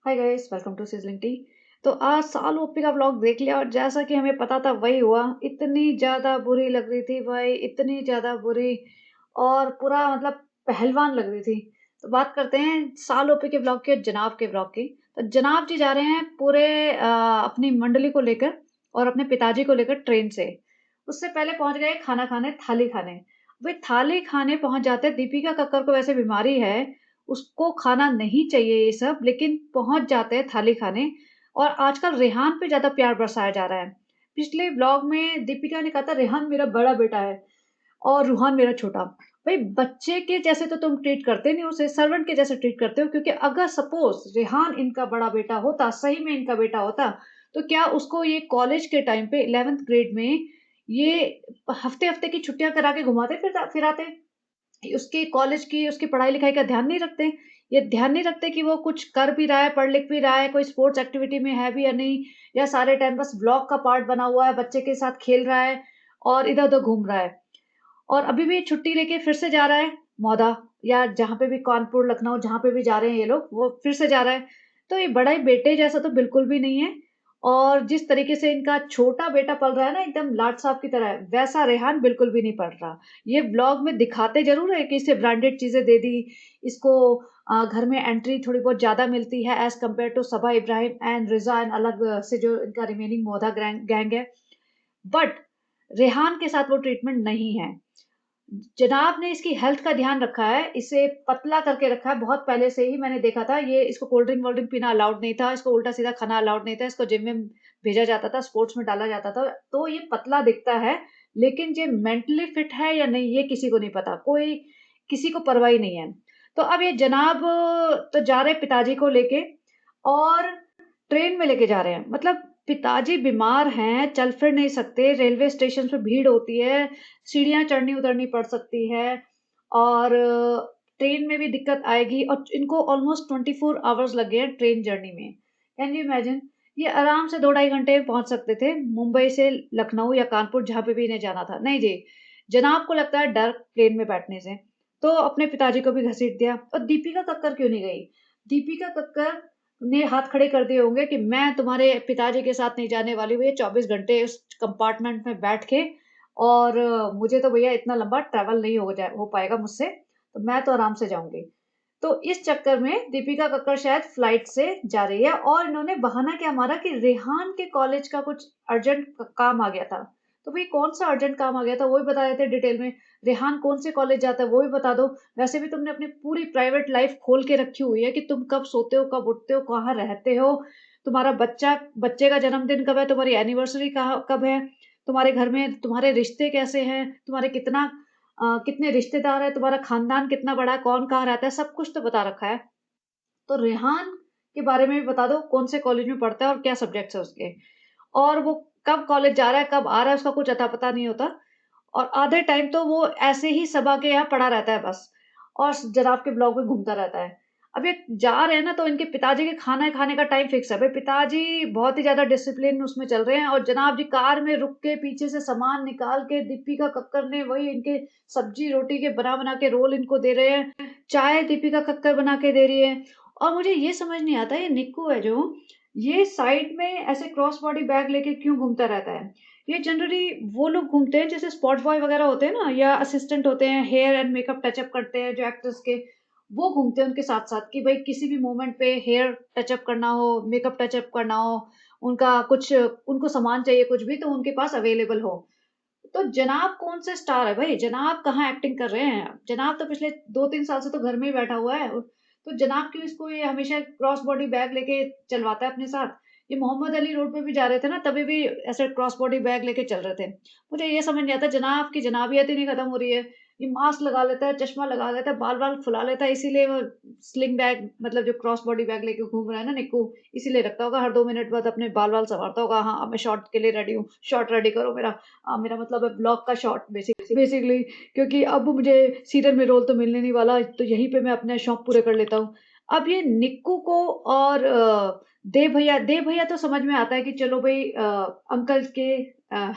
Hi guys, welcome to sizzling tea. तो आज साल ओपी का व्लॉग देख लिया और जैसा कि हमें पता था वही हुआ। इतनी ज़्यादा बुरी लग रही थी भाई, इतनी ज़्यादा बुरी। और पूरा मतलब पहलवान लग रही थी। तो बात करते हैं साल ओपी के व्लॉग की और जनाब के व्लॉग की। तो जनाब जी जा रहे हैं पूरे अपनी मंडली को लेकर और अपने पिताजी को लेकर ट्रेन से। उससे पहले पहुंच गए खाना खाने, थाली खाने। भाई थाली खाने पहुंच जाते, दीपिका कक्कर को वैसे बीमारी है, उसको खाना नहीं चाहिए ये सब, लेकिन पहुँच जाते हैं थाली खाने। और आजकल रेहान पे ज़्यादा प्यार बरसाया जा रहा है। पिछले व्लॉग में दीपिका ने कहा था रेहान मेरा बड़ा बेटा है और रूहान मेरा छोटा। भाई बच्चे के जैसे तो तुम ट्रीट करते नहीं, उसे सर्वेंट के जैसे ट्रीट करते हो, क्योंकि अगर सपोज़ रेहान इनका बड़ा बेटा होता, सही में इनका बेटा होता, तो क्या उसको ये कॉलेज के टाइम पे 11th ग्रेड में ये हफ्ते-हफ्ते की छुट्टियाँ करा के घुमाते फिराते? उसकी कॉलेज की, उसकी पढ़ाई-लिखाई का ध्यान नहीं रखते। ये ध्यान नहीं रखते कि वो कुछ कर भी रहा है, पढ़ लिख भी रहा है, कोई स्पोर्ट्स एक्टिविटी में है भी या नहीं, या सारे टाइम बस व्लॉग का पार्ट बना हुआ है, बच्चे के साथ खेल रहा है और इधर-उधर घूम रहा है। और अभी भी छुट्टी लेके फिर से जा रहा है मौदा, या जहाँ पे भी कानपुर, लखनऊ जहाँ पे भी जा रहे हैं ये लोग, वो फिर से जा रहा है। तो ये बड़ा ही बेटे जैसा तो बिल्कुल भी नहीं है। और जिस तरीके से इनका छोटा बेटा पल रहा है ना, एकदम लाट साहब की तरह, वैसा रेहान बिल्कुल भी नहीं पल रहा। ये व्लॉग में दिखाते ज़रूर है कि इसे ब्रांडेड चीज़ें दे दी, इसको घर में एंट्री थोड़ी बहुत ज़्यादा मिलती है as compare to Saba Ibrahim and Riza and अलग से जो इनका रिमेनिंग मोदा गैंग है। बट रेहान के साथ वो ट्रीटमेंट नहीं है। जनाब ने इसकी हेल्थ का ध्यान रखा है, इसे पतला करके रखा है बहुत पहले से ही। मैंने देखा था, ये इसको कोल्ड ड्रिंक वोल्ड ड्रिंक पीना अलाउड नहीं था, इसको उल्टा-सीधा खाना अलाउड नहीं था, इसको जिम में भेजा जाता था, स्पोर्ट्स में डाला जाता था, तो ये पतला दिखता है। लेकिन ये मेंटली फिट है या नहीं, ये किसी को नहीं पता, कोई किसी को परवाह ही नहीं है। तो अब ये जनाब तो जा रहे हैं पिताजी को लेके, और ट्रेन में लेके जा रहे हैं। मतलब पिताजी बीमार हैं, चल फिर नहीं सकते, रेलवे स्टेशन पे भीड़ होती है, सीढ़ियाँ चढ़नी-उतरनी पड़ सकती है, और ट्रेन में भी दिक्कत आएगी, और इनको ऑलमोस्ट 24 आवर्स लग गए हैं ट्रेन जर्नी में। Can you imagine? ये आराम से 2 ढाई घंटे में पहुँच सकते थे, मुंबई से लखनऊ या कानपुर जहाँ पे भी इन्हें जाना था। नहीं जी, जनाब को लगता है डर प्लेन में बैठने से, तो अपने पिताजी को भी घसीट दिया। और दीपिका कक्कर क्यों नहीं गई? दीपिका कक्कर ने हाथ खड़े कर दिए होंगे कि मैं तुम्हारे पिताजी के साथ नहीं जाने वाली भैया 24 घंटे उस कंपार्टमेंट में बैठ के, और मुझे तो भैया इतना लंबा ट्रैवल नहीं हो पाएगा मुझसे, तो मैं तो आराम से जाऊँगी। तो इस चक्कर में दीपिका कक्कर शायद फ्लाइट से जा रही है, और इन्होंने बहाना क्या मारा कि रेहान के कॉलेज का कुछ अर्जेंट काम आ गया था। तो भई कौन-सा अर्जेंट काम आ गया था वो भी बता देते डिटेल में। रेहान कौन से कॉलेज जाता है वो भी बता दो। वैसे भी तुमने अपनी पूरी प्राइवेट लाइफ़ खोल के रखी हुई है कि तुम कब सोते हो, कब उठते हो, कहाँ रहते हो, तुम्हारा बच्चे का जन्मदिन कब है, तुम्हारी एनिवर्सरी कहाँ कब है, तुम्हारे घर में तुम्हारे रिश्ते कैसे हैं, तुम्हारे कितने रिश्तेदार हैं, तुम्हारा खानदान कितना बड़ा है, कौन कहाँ रहता है, सब कुछ तो बता रखा है। तो रेहान के बारे में भी बता दो, कौन से कॉलेज में पढ़ता है और क्या सब्जेक्ट्स है उसके। और वो कब कॉलेज जा रहा है, कब आ रहा है, उसका कुछ अता-पता नहीं होता। और आधे टाइम तो वो ऐसे ही सबा के यहाँ पड़ा रहता है बस, और जनाब के ब्लॉक में घूमता रहता है। अब ये जा रहे हैं ना, तो इनके पिताजी के खाना खाने का टाइम फिक्स है। भई पिताजी बहुत ही ज़्यादा डिसिप्लिन उसमें चल रहे हैं, और जनाब जी कार में रुक के पीछे से सामान निकाल के दीपिका कक्कर ने वही इनके सब्जी-रोटी के बना-बना के रोल इनको दे रहे हैं। चाय दीपिका कक्कर बना के दे रही है। और मुझे ये समझ नहीं आता, ये निक्कू है जो, ये साइड में ऐसे क्रॉस बॉडी बैग लेके क्यों घूमता रहता है? ये जनरली वो लोग घूमते हैं जैसे स्पॉट बॉय वगैरह होते हैं ना, या असिस्टेंट होते हैं, हेयर एंड मेकअप टचअप करते हैं जो एक्टर्स के, वो घूमते हैं उनके साथ-साथ कि भई किसी भी मोमेंट पे हेयर टचअप करना हो, मेकअप टचअप करना हो, उनका कुछ उनको सामान चाहिए कुछ भी, तो उनके पास अवेलेबल हो। तो जनाब कौन से स्टार है भाई? जनाब कहाँ एक्टिंग कर रहे हैं? जनाब तो पिछले 2-3 साल से तो घर में ही बैठा हुआ है। तो जनाब क्यों इसको ये हमेशा क्रॉस बॉडी बैग लेके चलवाता है अपने साथ? ये मोहम्मद अली रोड पे भी जा रहे थे ना, तभी भी ऐसे क्रॉस बॉडी बैग लेके चल रहे थे। मुझे ये समझ नहीं आता, जनाब की जनाबियत ही नहीं खत्म हो रही है। ये मास्क लगा लेता है, चश्मा लगा लेता है, बाल-वाल फुला लेता है, इसीलिए वो स्लिंग बैग, मतलब जो क्रॉस बॉडी बैग लेके घूम रहा है ना निक्कू, इसीलिए रखता होगा। हर 2 मिनट बाद अपने बाल-वाल संवारता होगा। हाँ, अब मैं शॉट के लिए रेडी हूँ, शॉट रेडी करो मेरा। मेरा मतलब है ब्लॉग का शॉट बेसिकली, क्योंकि अब मुझे सीरियल में रोल तो मिलने नहीं वाला, तो यहीं पे मैं अपने शौक पूरे कर लेता हूँ। अब ये निक्कू को और देव भैया तो समझ में आता है कि चलो भई अंकल के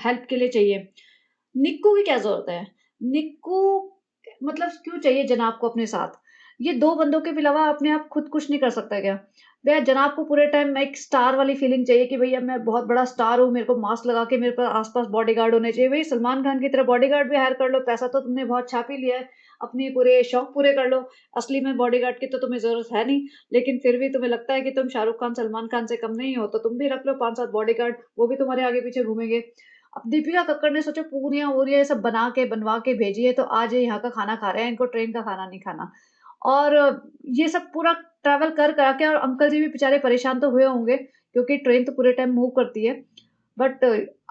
हेल्प के लिए चाहिए। निक्कू की क्या ज़रूरत है? निक्कू मतलब क्यों चाहिए जनाब को अपने साथ? ये 2 बंदों के अलावा अपने आप खुद कुछ नहीं कर सकता क्या? भैया जनाब को पूरे टाइम एक स्टार वाली फीलिंग चाहिए कि भैया मैं बहुत बड़ा स्टार हूँ, मेरे को मास्क लगा के मेरे पास आस-पास बॉडीगार्ड होने चाहिए। भई सलमान खान की तरह बॉडीगार्ड भी हायर कर लो, पैसा तो तुमने बहुत छाप ही लिया है, अपने पूरे शौक पूरे कर लो। असली में बॉडीगार्ड की तो तुम्हें ज़रूरत है नहीं, लेकिन फिर भी तुम्हें लगता है कि तुम शाहरुख खान, सलमान खान से कम नहीं हो, तो तुम भी रख लो 5-7 बॉडीगार्ड, वो भी तुम्हारे आगे-पीछे घूमेंगे। अब दीपिका कक्कड़ ने सोचो पूरियाँ-वूरियाँ ये सब बना के, बनवा के भेजी है, तो आज ये यहाँ का खाना खा रहे हैं, इनको ट्रेन का खाना नहीं खाना। और ये सब पूरा ट्रैवल कर करा के और अंकल जी भी बेचारे परेशान तो हुए होंगे, क्योंकि ट्रेन तो पूरे टाइम मूव करती है। बट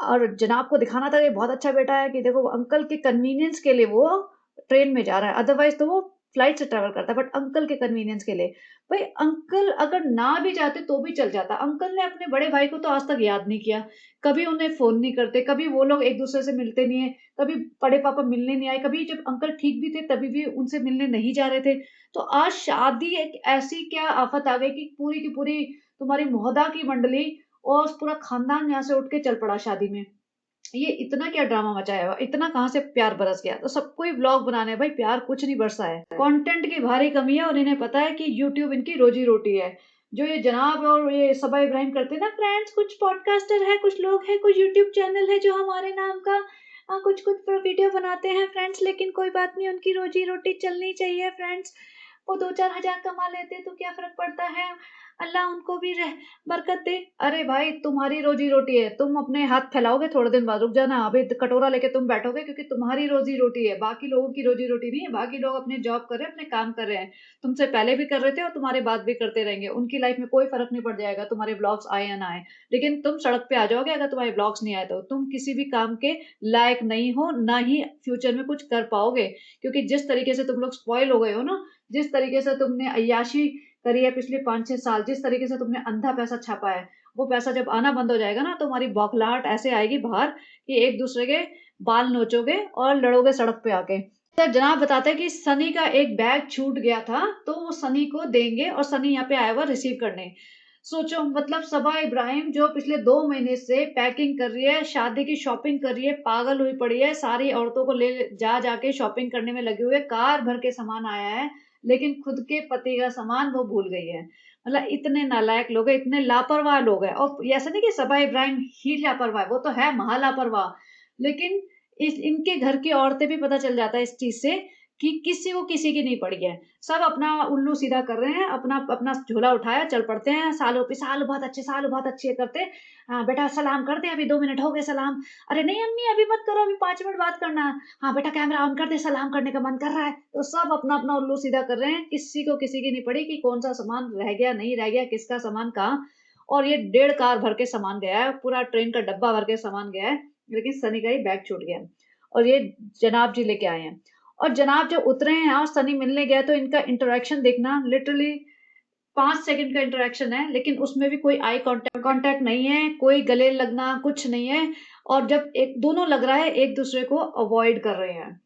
और जनाब को दिखाना था कि बहुत अच्छा बेटा है कि देखो अंकल के कन्वीनियंस के लिए वो ट्रेन में जा रहा है, अदरवाइज़ तो वो फ्लाइट से ट्रैवल करता है, बट अंकल के कन्वीनियंस के लिए। भई अंकल अगर ना भी जाते तो भी चल जाता। अंकल ने अपने बड़े भाई को तो आज तक याद नहीं किया, कभी उन्हें फ़ोन नहीं करते, कभी वो लोग एक-दूसरे से मिलते नहीं हैं, कभी बड़े पापा मिलने नहीं आए, कभी जब अंकल ठीक भी थे तभी भी उनसे मिलने नहीं जा रहे थे। तो आज शादी एक ऐसी क्या आफ़त आ गई कि पूरी की पूरी तुम्हारी मोहद्दा की मंडली और पूरा खानदान यहाँ से उठ के चल पड़ा शादी में। ये इतना क्या ड्रामा मचाया हुआ, इतना कहाँ से प्यार बरस गया? तो सबको ही व्लॉग बनाने हैं, भाई प्यार कुछ नहीं बरसा है। कंटेंट की भारी कमी है और इन्हें पता है कि यूट्यूब इनकी रोजी-रोटी है। जो ये जनाब और ये सबा इब्राहिम करते हैं ना फ्रेंड्स, कुछ पॉडकास्टर है, कुछ लोग हैं, कुछ यूट्यूब चैनल है जो हमारे नाम का कुछ-कुछ वीडियो बनाते हैं फ्रेंड्स, लेकिन कोई बात नहीं, उनकी रोजी-रोटी चलनी चाहिए फ्रेंड्स। वो 2-4 हज़ार कमा लेते तो क्या फ़र्क पड़ता है? अल्लाह उनको भी बरकत दे। अरे भाई तुम्हारी रोज़ी-रोटी है, तुम अपने हाथ फैलाओगे थोड़े दिन बाद, रुक जाना, अभी कटोरा लेके तुम बैठोगे क्योंकि तुम्हारी रोज़ी-रोटी है, बाकी लोगों की रोज़ी-रोटी नहीं है, बाकी लोग अपनी जॉब कर रहे हैं, अपने काम कर रहे हैं। तुमसे पहले भी कर रहे थे और तुम्हारे बाद भी करते रहेंगे, उनकी लाइफ़ में कोई फ़र्क नहीं पड़ जाएगा तुम्हारे व्लॉग्स आए या ना आए। लेकिन तुम सड़क पे आ जाओगे अगर तुम्हारे व्लॉग्स नहीं आए तो, तुम किसी भी काम के लायक नहीं हो, ना ही फ्यूचर में कुछ कर पाओगे। क्योंकि जिस तरीके से तुम लोग स्पॉइल हो गए हो ना, जिस तरीके से तुमने अय्याशी करी है पिछले 5-6 साल, जिस तरीके से तुमने अंधा पैसा छापा है, वो पैसा जब आना बंद हो जाएगा ना, तो हमारी बौखलाहट ऐसे आएगी बाहर कि एक-दूसरे के बाल नोचोगे और लड़ोगे सड़क पे आके। तो जनाब बताते हैं कि सनी का एक बैग छूट गया था, तो वो सनी को देंगे और सनी यहाँ पे आया हुआ रिसीव करने। सोचो मतलब सबा इब्राहिम जो पिछले 2 महीने से पैकिंग कर रही है, शादी की शॉपिंग कर रही है, पागल हुई पड़ी है, सारी औरतों को ले जा के शॉपिंग करने में लगे हुए, कार भर के सामान आया है, लेकिन खुद के पति का सामान वो भूल गई है। मतलब इतने नालायक लोग हैं, इतने लापरवाह लोग हैं और ऐसा नहीं कि सबा इब्राहिम ही लापरवाह है, वो तो है महालापरवाह। लेकिन इस इनके घर की औरतें भी पता चल जाता है इस चीज़ से कि किसी को किसी की नहीं पड़ी है। सब अपना उल्लू सीधा कर रहे हैं, अपना अपना झोला उठाया चल पड़ते हैं, सालों पे साल बहुत अच्छे करते। हाँ, बेटा सलाम कर दे, अभी 2 मिनट हो गए सलाम। अरे नहीं अम्मी अभी मत करो, अभी 5 मिनट बात करना है। हाँ, बेटा कैमरा ऑन कर दे, सलाम करने का मन कर रहा है। तो सब अपना-अपना उल्लू सीधा कर रहे हैं, किसी को किसी की नहीं पड़ी कि कौन-सा सामान रह गया, नहीं रह गया, किसका सामान कहाँ। और ये डेढ़ कार भर के सामान गया है, पूरा ट्रेन का डब्बा भर के सामान गया है, लेकिन सनी का ही बैग छूट गया है। और ये जनाब जी लेके आए हैं। और जनाब जब उतरे हैं और सनी मिलने गया तो इनका इंटरैक्शन देखना लिटरली 5 सेकंड का इंटरैक्शन है, लेकिन उसमें भी कोई आई कॉन्टैक्ट नहीं है, कोई गले लगना कुछ नहीं है और जब एक दोनों लग रहा है एक-दूसरे को अवॉइड कर रहे हैं।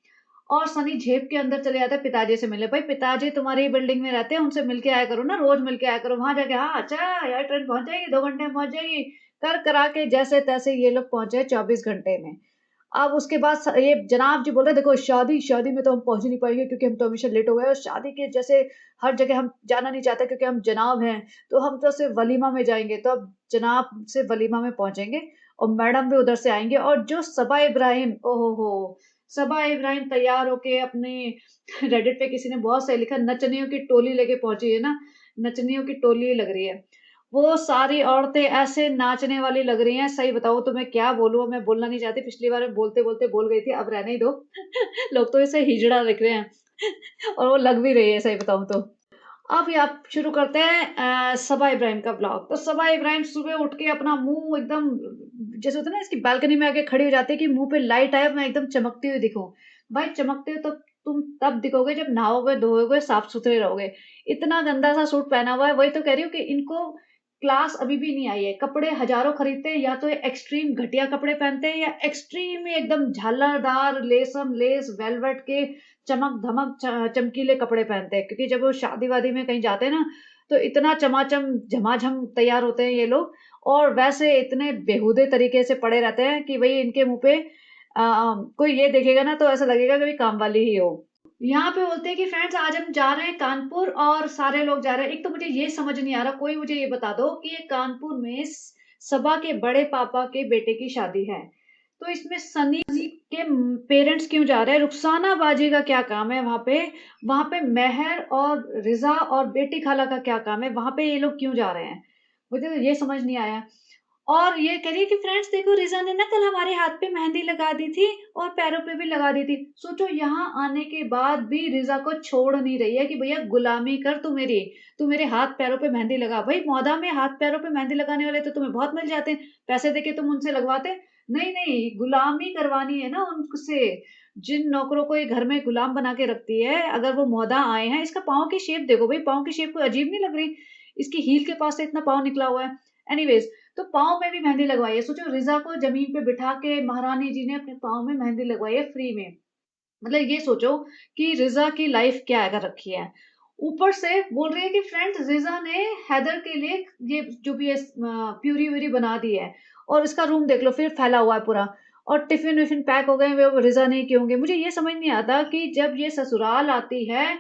और सनी झेप के अंदर चले जाता है पिताजी से मिलने, भाई पिताजी तुम्हारी ही बिल्डिंग में रहते हैं, उनसे मिल के आया करो ना, रोज़ मिल के आया करो। वहाँ जाके हाँ, अच्छा यार ट्रेन पहुँच जाएगी, 2 घंटे में पहुँच जाएगी, कर-करा के जैसे-तैसे ये लोग पहुँचे 24 घंटे में। अब उसके बाद ये जनाब जी बोल रहे हैं देखो शादी में तो हम पहुँच ही नहीं पाएँगे क्योंकि हम तो हमेशा लेट हो गए और शादी के जैसे हर जगह हम जाना नहीं चाहते क्योंकि हम जनाब हैं, तो हम तो सिर्फ़ वलीमा में जाएँगे। तो अब जनाब से वलीमा में पहुँचेंगे और मैडम भी उधर से आएँगे और जो सबा इब्राहिम ओ हो हो! सबा इब्राहिम तैयार होके अपने रेडिट पे किसी ने बहुत सही लिखा नचनियों की टोली लेके पहुँची है ना, नचनियों की टोली लग रही है। वो सारी औरतें ऐसे नाचने वाली लग रही हैं, सही बताऊँ तो मैं क्या बोलूँ, मैं बोलना नहीं चाहती, पिछली बार मैं बोलते-बोलते बोल गई थी, अब रहने ही दो। लोग तो इसे हिजड़ा लिख रहे हैं और वो लग भी रही है सही बताऊँ तो। अब ये आप शुरू करते हैं सबा इब्राहिम का ब्लॉग। तो सबा इब्राहिम सुबह उठ के अपना मुँह एकदम जैसे होता है ना इसकी बालकनी में आके खड़ी हो जाती है कि मुँह पे लाइट आए, मैं एकदम चमकती हुई दिखूँ। भाई चमकते हो तो तुम तब दिखोगे जब नहाओगे, धोओगे, साफ-सुथरे रहोगे। इतना गंदा-सा सूट पहना हुआ है, वही तो कह रही हूँ कि इनको क्लास अभी भी नहीं आई है। कपड़े हज़ारों खरीदते हैं, या तो एक्सट्रीम घटिया कपड़े पहनते हैं या एक्सट्रीम ही एकदम झालरदार लेसम लेस वेलवेट के चमक-धमक चमकीले कपड़े पहनते हैं क्योंकि जब वो शादी-वादी में कहीं जाते हैं ना, तो इतना चमाचम झमाझम तैयार होते हैं ये लोग और वैसे इतने बेहूदे तरीके से पड़े रहते हैं कि भई इनके मुँह पे कोई ये देखेगा ना तो ऐसा लगेगा कि भई कामवाली ही हो। यहाँ पे बोलते हैं कि फ्रेंड्स आज हम जा रहे हैं कानपुर और सारे लोग जा रहे हैं। एक तो मुझे ये समझ नहीं आ रहा, कोई मुझे ये बता दो कि ये कानपुर में सबा के बड़े पापा के बेटे की शादी है। तो इसमें सनी के पेरेंट्स क्यों जा रहे हैं? रुखसाना बाजी का क्या काम है वहाँ पे? वहाँ पे मेहर और रिज़ा और बेटी खाला का क्या काम है? वहाँ पे ये लोग क्यों जा रहे हैं? मुझे तो ये समझ नहीं आया। और ये कह रही है कि फ्रेंड्स देखो, रिज़ा ने ना कल हमारे हाथ पे मेहंदी लगा दी थी और पैरों पे भी लगा दी थी। सोचो यहाँ आने के बाद भी रिज़ा को छोड़ नहीं रही है कि भैया गुलामी कर तू मेरी, तू मेरे हाथ पैरों पे मेहंदी लगा। भाई मौदा में हाथ पैरों पे मेहंदी लगाने वाले तो तुम्हें बहुत मिल जाते हैं, पैसे देके तुम उनसे लगवाते। नहीं, नहीं, गुलामी करवानी है ना उनसे। जिन नौकरों को ये घर में गुलाम बना के रखती है, अगर वो मौदा आए हैं, इसका पाँव की शेप देखो भाई, पाँव की शेप कोई अजीब नहीं लग रही? इसकी हील के पास से इतना पाँव निकला हुआ है। एनीवेज़, तो पाँव में भी मेहंदी लगवाई है। सोचो रिज़ा को ज़मीन पे बिठा के महारानी जी ने अपने पाँव में मेहंदी लगवाई है फ्री में। मतलब ये सोचो कि रिज़ा की लाइफ़ क्या कर रखी है। ऊपर से बोल रही है कि फ्रेंड्स रिज़ा ने हैदर के लिए ये जो भी है प्यूरी-व्यूरी बना दी है और इसका रूम देख लो फिर फैला हुआ है पूरा और टिफ़िन-विफ़िन पैक हो गए हैं, वो रिज़ा ने किए होंगे। मुझे ये समझ नहीं आता कि जब ये ससुराल आती है,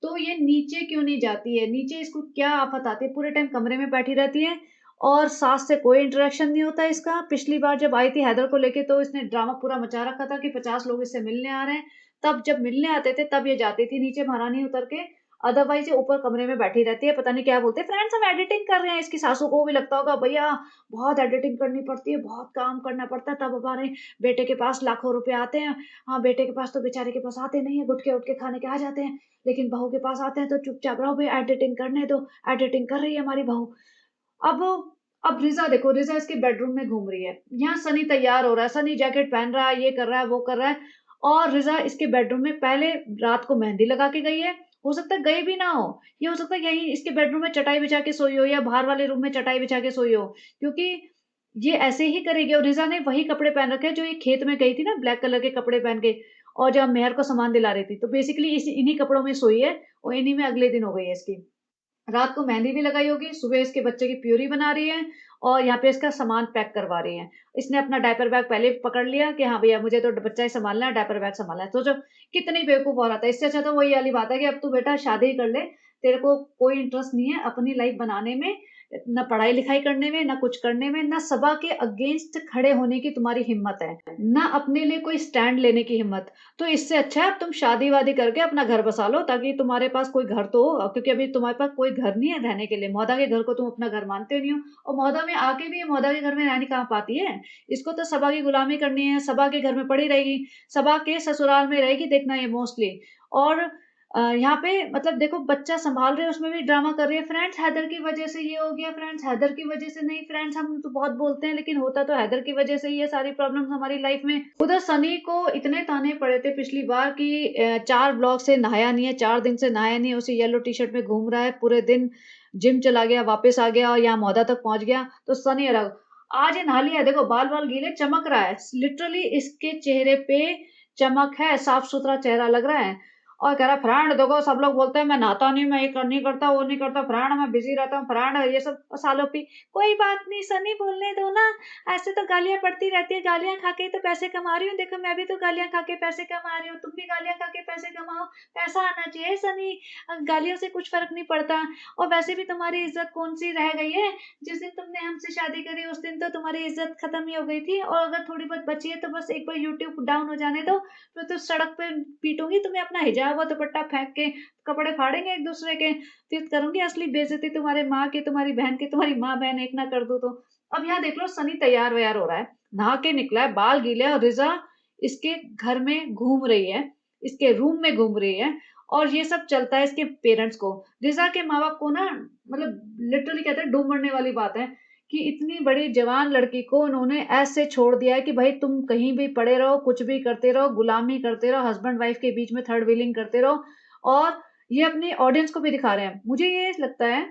तो ये नीचे क्यों नहीं जाती है? नीचे इसको क्या आफ़त आती है? पूरे टाइम कमरे में बैठी रहती है और सास से कोई इंटरेक्शन नहीं होता इसका। पिछली बार जब आई थी हैदर को लेके तो इसने ड्रामा पूरा मचा रखा था कि 50 लोग इससे मिलने आ रहे हैं। तब जब मिलने आते थे तब ये जाती थी नीचे महारानी उतर के, अदरवाइज़ ये ऊपर कमरे में बैठी रहती है। पता नहीं क्या बोलते हैं, फ्रेंड्स हम एडिटिंग कर रहे हैं। इसकी सासू को भी लगता होगा भैया बहुत एडिटिंग करनी पड़ती है, बहुत काम करना पड़ता है, तब हमारे बेटे के पास लाखों रुपए आते हैं। हाँ, बेटे के पास तो बेचारे के पास आते नहीं है, गुटके-वुटके खाने के आ जाते हैं, लेकिन बहू के पास आते हैं तो चुपचाप रहो भई, एडिटिंग करने दो, एडिटिंग कर रही है हमारी बहू। अब अब रिज़ा देखो, रिज़ा इसके बेडरूम में घूम रही है। यहाँ सनी तैयार हो रहा है, सनी जैकेट पहन रहा है, ये कर रहा है, वो कर रहा है और रिज़ा इसके बेडरूम में पहले रात को मेहंदी लगा के गई है। हो सकता है गई भी ना हो, ये हो सकता है यहीं इसके बेडरूम में चटाई बिछा के सोई हो या बाहर वाले रूम में चटाई बिछा के सोई हो। क्योंकि ये ऐसे ही करेगी और रिज़ा ने वही कपड़े पहन रखे हैं जो ये खेत में गई थी ना, ब्लैक कलर के कपड़े पहन के और जब मेहर को सामान दिला रही थी। तो बेसिकली इन्हीं कपड़ों में सोई है और इन्हीं में अगले दिन हो गई है इसकी। रात को मेहंदी भी लगाई होगी, सुबह इसके बच्चे की प्यूरी बना रही है और यहाँ पे इसका सामान पैक करवा रही है। इसने अपना डायपर बैग पहले ही पकड़ लिया कि हाँ भैया मुझे तो बच्चा ही सँभालना है, डायपर बैग सँभालना है। सोचो कितनी बेवकूफ़ औरत है। इससे अच्छा तो वही वाली बात है कि अब तू बेटा शादी ही कर ले, तेरे को कोई इंटरेस्ट नहीं है अपनी लाइफ़ बनाने में, ना पढ़ाई-लिखाई करने में, ना कुछ करने में, ना सबा के अगेंस्ट खड़े होने की तुम्हारी हिम्मत है, ना अपने लिए कोई स्टैंड लेने की हिम्मत। तो इससे अच्छा है अब तुम शादी-वादी करके अपना घर बसा लो ताकि तुम्हारे पास कोई घर तो हो, क्योंकि अभी तुम्हारे पास कोई घर नहीं है रहने के लिए। मौदा के घर को तुम अपना घर मानते नहीं हो और मौदा में आके भी ये मौदा के घर में रहने कहाँ पाती है। इसको तो सबा की गुलामी करनी है, सबा के घर में पड़ी रहेगी, सबा के ससुराल में रहेगी देखना ये मोस्टली। और यहाँ पे मतलब देखो बच्चा सँभाल रहे हैं उसमें भी ड्रामा कर रही है, फ्रेंड्स हैदर की वज़ह से ये हो गया, फ्रेंड्स हैदर की वज़ह से नहीं, फ्रेंड्स हम तो बहुत बोलते हैं लेकिन होता तो हैदर की वज़ह से ही है सारी प्रॉब्लम्स हमारी लाइफ़ में। उधर सनी को इतने ताने पड़े थे पिछली बार कि 4 ब्लॉक से नहाया नहीं है, 4 दिन से नहाया नहीं है, उसी येलो टी-शर्ट में घूम रहा है, पूरे दिन जिम चला गया, वापस आ गया और यहाँ मौदा तक पहुँच गया, तो सनी अलग। आज ये नहा लिया है, देखो बाल-वाल गीले, चमक रहा है, लिटरली इसके चेहरे पे चमक है, साफ-सुथरा चेहरा लग रहा है और कह रहा है, फ्रेंड देखो सब लोग बोलते हैं मैं नहाता नहीं, मैं ये नहीं करता, वो नहीं करता, फ्रेंड मैं बिज़ी रहता हूँ, फ्रेंड ये सब सालों पे कोई बात नहीं सनी बोलने दो ना, ऐसे तो गालियाँ पड़ती रहती है, गालियाँ खा के ही तो पैसे कमा रही हूँ, देखो मैं भी तो गालियाँ खा के पैसे कमा रही हूँ, तुम भी गालियाँ खा के पैसे कमाओ, पैसा आना चाहिए सनी, गालियों से कुछ फ़र्क नहीं पड़ता और वैसे भी तुम्हारी इज़्ज़त कौन-सी रह गई है, जिस दिन तुमने हमसे शादी करी उस दिन तो तुम्हारी इज़्ज़त खत्म ही हो गई थी और अगर थोड़ी बहुत बची है तो बस एक बार यूट्यूब डाउन हो जाने दो, फिर तो सड़क पे पीटूँगी तुम्हें, अपना हिजाब और दुपट्टा फेंक के, कपड़े फाड़ेंगे एक-दूसरे के, फिर करूँगी असली बेइज़्ज़ती तुम्हारे माँ की, तुम्हारी बहन की, तुम्हारी माँ-बहन एक ना कर दूँ तो। अब यहाँ देख लो सनी तैयार-वैयार हो रहा है, नहा के निकला है, बाल गीले हैं और रिज़ा इसके घर में घूम रही है, इसके रूम में घूम रही है और ये सब चलता है इसके पेरेंट्स को। रिज़ा के माँ-बाप को ना मतलब लिटरली कहते हैं डूब मरने वाली बात है कि इतनी बड़ी जवान लड़की को उन्होंने ऐसे छोड़ दिया है कि भाई तुम कहीं भी पड़े रहो, कुछ भी करते रहो, गुलामी करते रहो, हस्बैंड वाइफ के बीच में थर्ड व्हीलिंग करते रहो और ये अपनी ऑडियंस को भी दिखा रहे हैं। मुझे ये लगता है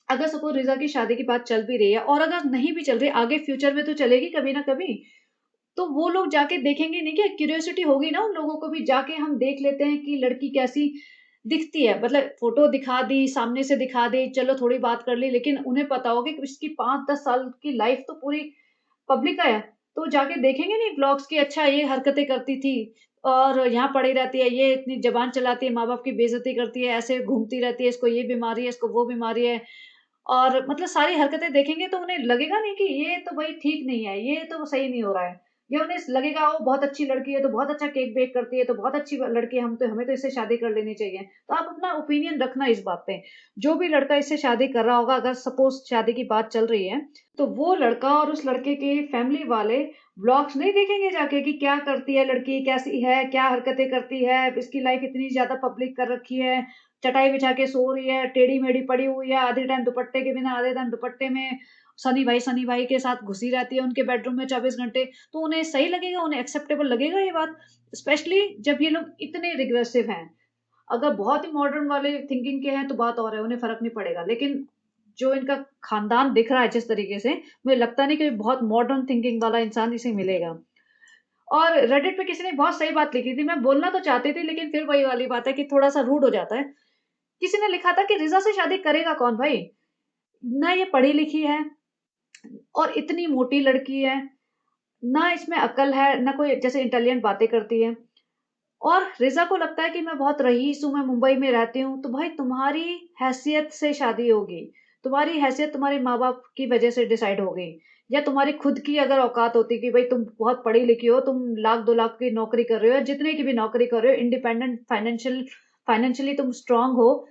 अगर सपोज़ रिज़ा की शादी की बात चल भी रही है और अगर नहीं भी चल रही, आगे फ्यूचर में तो चलेगी कभी ना कभी, तो वो लोग जाके देखेंगे नहीं क्या? क्यूरियोसिटी होगी ना उन लोगों को भी, जाके हम देख लेते हैं कि लड़की कैसी दिखती है। मतलब फ़ोटो दिखा दी, सामने से दिखा दी, चलो थोड़ी बात कर ली, लेकिन उन्हें पता होगा कि इसकी 5-10 साल की लाइफ़ तो पूरी पब्लिक का है। तो जाके देखेंगे नहीं व्लॉग्स कि अच्छा ये हरकतें करती थी और यहाँ पड़ी रहती है, ये इतनी ज़बान चलाती है, माँ-बाप की बेइज़्ज़ती करती है, ऐसे घूमती रहती है, इसको ये बीमारी है, इसको वो बीमारी है। और मतलब सारी हरकतें देखेंगे तो उन्हें लगेगा नहीं कि ये तो भई ठीक नहीं है, ये तो सही नहीं हो रहा है। या उन्हें लगेगा वो बहुत अच्छी लड़की है, तो बहुत अच्छा केक बेक करती है, तो बहुत अच्छी लड़की है, हम तो हमें तो इससे शादी कर लेनी चाहिए। तो आप अपना ओपिनियन रखना इस बात पे। जो भी लड़का इससे शादी कर रहा होगा, अगर सपोज़ शादी की बात चल रही है, तो वो लड़का और उस लड़के के फैमिली वाले व्लॉग्स नहीं देखेंगे जाके कि क्या करती है लड़की, कैसी है, क्या हरकतें करती है, इसकी लाइफ़ इतनी ज़्यादा पब्लिक कर रखी है, चटाई बिछा के सो रही है, टेढ़ी-मेढ़ी पड़ी हुई है, आधे टाइम दुपट्टे के बिना, आधे टाइम दुपट्टे में, सनी भाई के साथ घुसी रहती है उनके बेडरूम में 24 घंटे। तो उन्हें सही लगेगा, उन्हें एक्सेप्टेबल लगेगा ये बात? स्पेशली जब ये लोग इतने रिग्रेसिव हैं। अगर बहुत ही मॉडर्न वाले थिंकिंग के हैं तो बात और है, उन्हें फ़र्क नहीं पड़ेगा। लेकिन जो इनका खानदान दिख रहा है जिस तरीके से, मुझे लगता नहीं कि बहुत मॉडर्न थिंकिंग वाला इंसान इसे मिलेगा। और रेडिट पे किसी ने बहुत सही बात लिखी थी, मैं बोलना तो चाहती थी लेकिन फिर वही वाली बात है कि थोड़ा-सा रूड हो जाता है। किसी ने लिखा था कि रिज़ा से शादी करेगा कौन भाई? ना ये पढ़ी-लिखी है और इतनी मोटी लड़की है, ना इसमें अक्ल है, ना कोई जैसे इंटेलिजेंट बातें करती है। और रिज़ा को लगता है कि मैं बहुत रईस हूँ, मैं मुंबई में रहती हूँ, तो भाई तुम्हारी हैसियत से शादी होगी। तुम्हारी हैसियत तुम्हारे माँ-बाप की वज़ह से डिसाइड हो गई। या तुम्हारी खुद की अगर औकात होती कि भई तुम बहुत पढ़ी-लिखी हो, तुम लाख 2 लाख की नौकरी कर रहे हो या जितने की भी नौकरी कर रहे हो, इंडिपेंडेंट फाइनेंशियली तुम स्ट्रॉन्ग हो,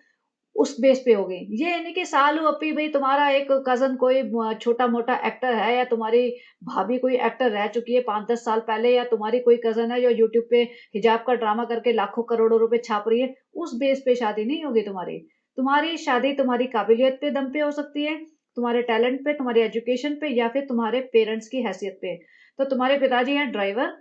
उस बेस पे हो गई। ये नहीं कि सालू-अप्पी भई तुम्हारा एक कज़न कोई छोटा-मोटा एक्टर है या तुम्हारी भाभी कोई एक्टर रह चुकी है 5-10 साल पहले या तुम्हारी कोई कज़न है जो यूट्यूब पे हिजाब का ड्रामा करके लाखों करोड़ों रुपए छाप रही है, उस बेस पे शादी नहीं होगी तुम्हारी। तुम्हारी शादी तुम्हारी काबिलियत पे दम पे हो सकती है, तुम्हारे टैलेंट पे, तुम्हारी एजुकेशन पे या फिर तुम्हारे पेरेंट्स की हैसियत पे। तो तुम्हारे पिताजी हैं ड्राइवर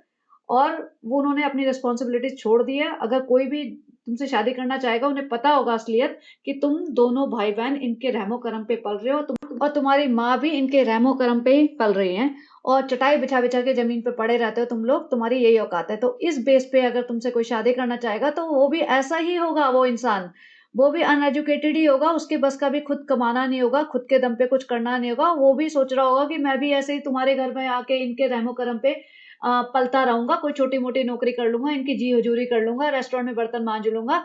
और वो उन्होंने अपनी रिस्पॉन्सिबिलिटीज़ छोड़ दी है। अगर कोई भी तुमसे शादी करना चाहेगा, उन्हें पता होगा असलियत कि तुम दोनों भाई-बहन इनके रहमो-करम पे पल रहे हो और तुम्हारी माँ भी इनके रहमो-करम पे ही पल रही हैं और चटाई बिछा-बिछा के ज़मीन पे पड़े रहते हो तुम लोग, तुम्हारी यही औकात है। तो इस बेस पे अगर तुमसे कोई शादी करना चाहेगा, तो वो भी ऐसा ही होगा वो इंसान। वो भी अनएजुकेटेड ही होगा, उसके बस का भी खुद कमाना नहीं होगा, खुद के दम पे कुछ करना नहीं होगा। वो भी सोच रहा होगा कि मैं भी ऐसे ही तुम्हारे घर में आके इनके रहमो-करम पे पलता रहूँगा, कोई छोटी-मोटी नौकरी कर लूँगा, इनकी जी हजूरी कर लूँगा, रेस्टोरेंट में बर्तन माँज लूँगा।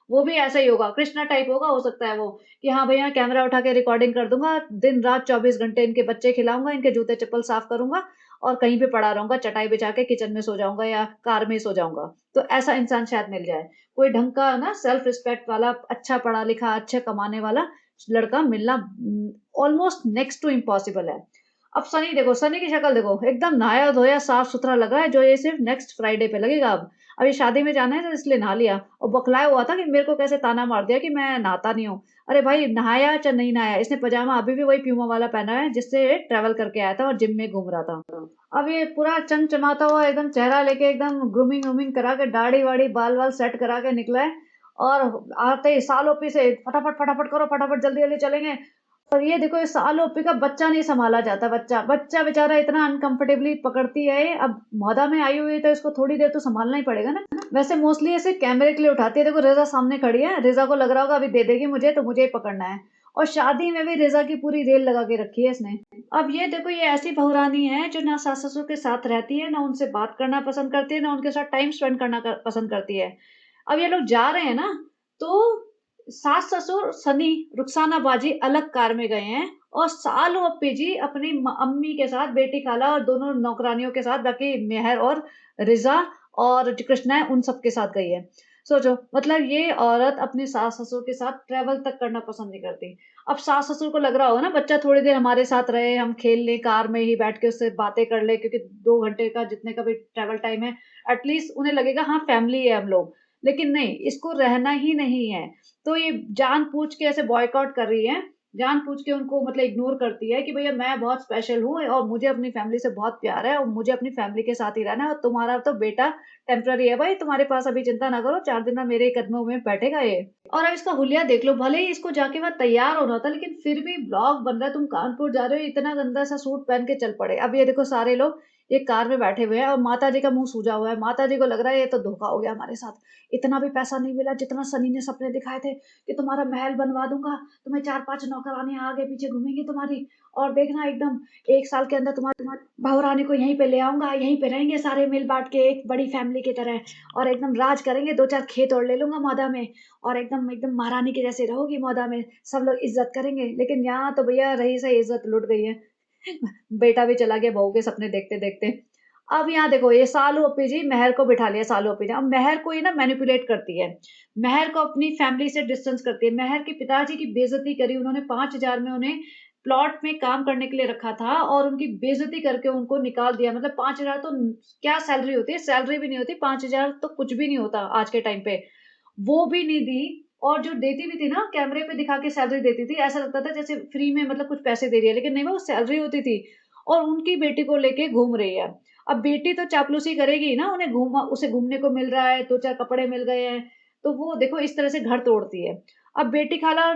वो भी ऐसा ही होगा, कृष्णा टाइप होगा हो सकता है वो, कि हाँ भैया कैमरा उठा के रिकॉर्डिंग कर दूँगा, दिन-रात 24 घंटे इनके बच्चे खिलाऊँगा, इनके जूते-चप्पल साफ करूँगा और कहीं पे पड़ा रहूँगा, चटाई बिछा के किचन में सो जाऊँगा या कार में सो जाऊँगा। तो ऐसा इंसान शायद मिल जाए। कोई ढंग का ना सेल्फ रिस्पेक्ट वाला, अच्छा पढ़ा-लिखा, अच्छा कमाने वाला लड़का मिलना ऑलमोस्ट नेक्स्ट टू इम्पॉसिबल है। अब सनी देखो, सनी की शक्ल देखो, एकदम नहाया-धोया, साफ-सुथरा लग रहा है, जो ये सिर्फ़ नेक्स्ट फ्राइडे पे लगेगा अब। अब ये शादी में जाना है तो इसलिए नहा लिया और बौखलाया हुआ था कि मेरे को कैसे ताना मार दिया कि मैं नहाता नहीं हूँ। अरे भाई नहाया चाहे नहीं नहाया, इसने पजामा अभी भी वही प्यूमा वाला पहना है जिससे ये ट्रैवल करके आया था और जिम में घूम रहा था। अब ये पूरा चमचमाता हुआ एकदम चेहरा लेके एकदम ग्रूमिंग-वूमिंग करा के दाढ़ी-वाढ़ी, बाल-वाल सेट करा के निकला है और आते ही सालों-पी से फटाफट करो, फटाफट जल्दी-जल्दी चलेंगे। और ये देखो, ये साल-ओ-पी का बच्चा नहीं सँभाला जाता, बच्चा बेचारा इतना अनकम्फर्टेबली पकड़ती है ये, अब मौदा में आई हुई है तो इसको थोड़ी देर तो सँभालना ही पड़ेगा ना। वैसे मोस्टली ऐसे कैमरे के लिए उठाती है, देखो रिज़ा सामने खड़ी है, रिज़ा को लग रहा होगा अभी दे देगी मुझे तो मुझे ही पकड़ना है और शादी में भी रिज़ा की पूरी रेल लगा के रखी है इसने। अब ये देखो, ये ऐसी बहुरानी है जो ना सास-ससुर के साथ रहती है, ना उनसे बात करना पसंद करती है, ना उनके साथ टाइम स्पेंड करना पसंद करती है। अब ये लोग जा रहे हैं ना, तो सास-ससुर सनी, रुखसाना बाजी अलग कार में गए हैं और सालू अप्पी जी अपनी अम्मी के साथ, बेटी खाला और दोनों नौकरानियों के साथ, बाकी मेहर और रिज़ा और जो कृष्णा है उन सब के साथ गई है। सोचो, मतलब ये औरत अपने सास-ससुर के साथ ट्रैवल तक करना पसंद नहीं करती। अब सास-ससुर को लग रहा होगा ना बच्चा थोड़ी देर हमारे साथ रहे, हम खेल लें, कार में ही बैठ के उससे बातें कर लें क्योंकि 2 घंटे का जितने का भी ट्रैवल टाइम है, एटलीस्ट उन्हें लगेगा हाँ फैमिली है हम लोग। लेकिन नहीं, इसको रहना ही नहीं है। तो ये जानबूझ के ऐसे बॉयकॉट कर रही है, जानबूझ के उनको मतलब इग्नोर करती है कि भैया मैं बहुत स्पेशल हूँ और मुझे अपनी फैमिली से बहुत प्यार है और मुझे अपनी फैमिली के साथ ही रहना है और तुम्हारा तो बेटा टेम्पररी है भाई, तुम्हारे पास अभी चिंता ना करो, 4 दिन में मेरे कदमों में बैठेगा ये। और अब इसका हुलिया देख लो, भले ही इसको जाके वहाँ तैयार होना था, लेकिन फिर भी ब्लॉग बन रहा है, तुम कानपुर जा रहे हो, इतना गंदा सा सूट पहन के चल पड़े। अब ये देखो सारे लोग एक कार में बैठे हुए हैं और माता जी का मुँह सूजा हुआ है। माता जी को लग रहा है ये तो धोखा हो गया हमारे साथ। इतना भी पैसा नहीं मिला जितना सनी ने सपने दिखाए थे कि तुम्हारा महल बनवा दूँगा, तुम्हें 4-5 नौकरानियाँ आगे पीछे घूमेंगी तुम्हारी, और देखना एकदम 1 साल के अंदर तुम्हारी बहू रानी को यहीं पे ले आऊँगा, यहीं पे रहेंगे सारे मिल-बाँट के एक बड़ी फैमिली की तरह, और एकदम राज करेंगे, 2-4 खेत और ले लूँगा मौदा में, और एकदम एकदम महारानी के जैसे रहोगी मौदा में, सब लोग इज़्ज़त करेंगे। लेकिन यहाँ तो भैया रही सही इज़्ज़त लुट गई है। बेटा भी चला गया बहू के सपने देखते-देखते। अब यहाँ देखो ये सालू अपी जी महर को बिठा लिया सालू अपी ने। अब महर को ये ना मैनिपुलेट करती है। महर को अपनी फैमिली से डिस्टेंस करती है। महर के पिताजी की बेइज़्ज़ती करी उन्होंने, 5,000 में उन्हें प्लॉट में काम करने के लिए रखा था और उनकी बेइज़्ज़ती करके उनको निकाल दिया। मतलब 5,000 तो क्या सैलरी होती है? सैलरी भी नहीं होती, 5,000 तो कुछ भी नहीं होता आज के टाइम पे। वो भी नहीं दी, और जो देती भी थी ना कैमरे पे दिखा के सैलरी देती थी, ऐसा लगता था जैसे फ्री में मतलब कुछ पैसे दे रही है, लेकिन नहीं वो सैलरी होती थी, और उनकी बेटी को लेके घूम रही है। अब बेटी तो चापलूसी करेगी ही ना, उन्हें उसे घूमने को मिल रहा है, 2-4 कपड़े मिल गए हैं, तो वो देखो इस तरह से घर तोड़ती है। अब बेटी खाला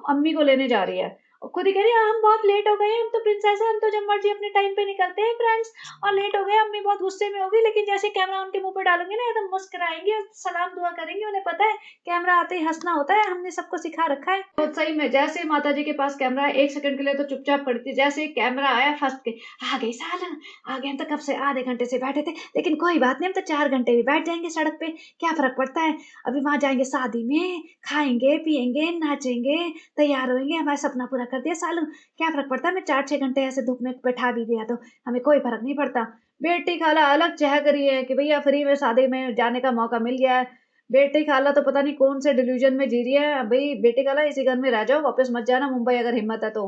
अम्मी को लेने जा रही है, और खुद ही कह रही है हम बहुत लेट हो गए हैं, हम तो प्रिंसेस है, हम तो जब मर्जी अपने टाइम पे निकलते हैं फ्रेंड्स, और लेट हो गए, अम्मी बहुत गुस्से में होगी, लेकिन जैसे कैमरा उनके मुंह पे डालूंगी ना एकदम मुस्कुराएंगी और सलाम दुआ करेंगी, उन्हें पता है कैमरा आते ही हंसना होता है, हमने सबको सिखा रखा है। तो सही में जैसे माता जी के पास कैमरा है, 1 सेकंड के लिए तो चुपचाप खड़ी थी, जैसे कैमरा आया फंस के आ गई सालन, आ गए, हम तो कब से आधे घंटे से बैठे थे, लेकिन कोई बात नहीं, हम तो 4 घंटे भी बैठ जाएंगे सड़क पे, क्या फर्क पड़ता है, अभी वहां जाएंगे शादी में, खाएंगे पियेंगे नाचेंगे, तैयार होंगे, हमारा सपना पूरा कर दिया सालू, क्या फ़र्क पड़ता है, मैं 4-6 घंटे ऐसे धूप में बैठा भी दिया तो हमें कोई फ़र्क नहीं पड़ता। बेटी खाला अलग चहक रही है कि भैया फ्री में शादी में जाने का मौका मिल गया है। बेटी खाला तो पता नहीं कौन से डिल्यूज़न में जी रही है। भई बेटी खाला इसी घर में रह जाओ, वापस मत जाना मुंबई अगर हिम्मत है तो।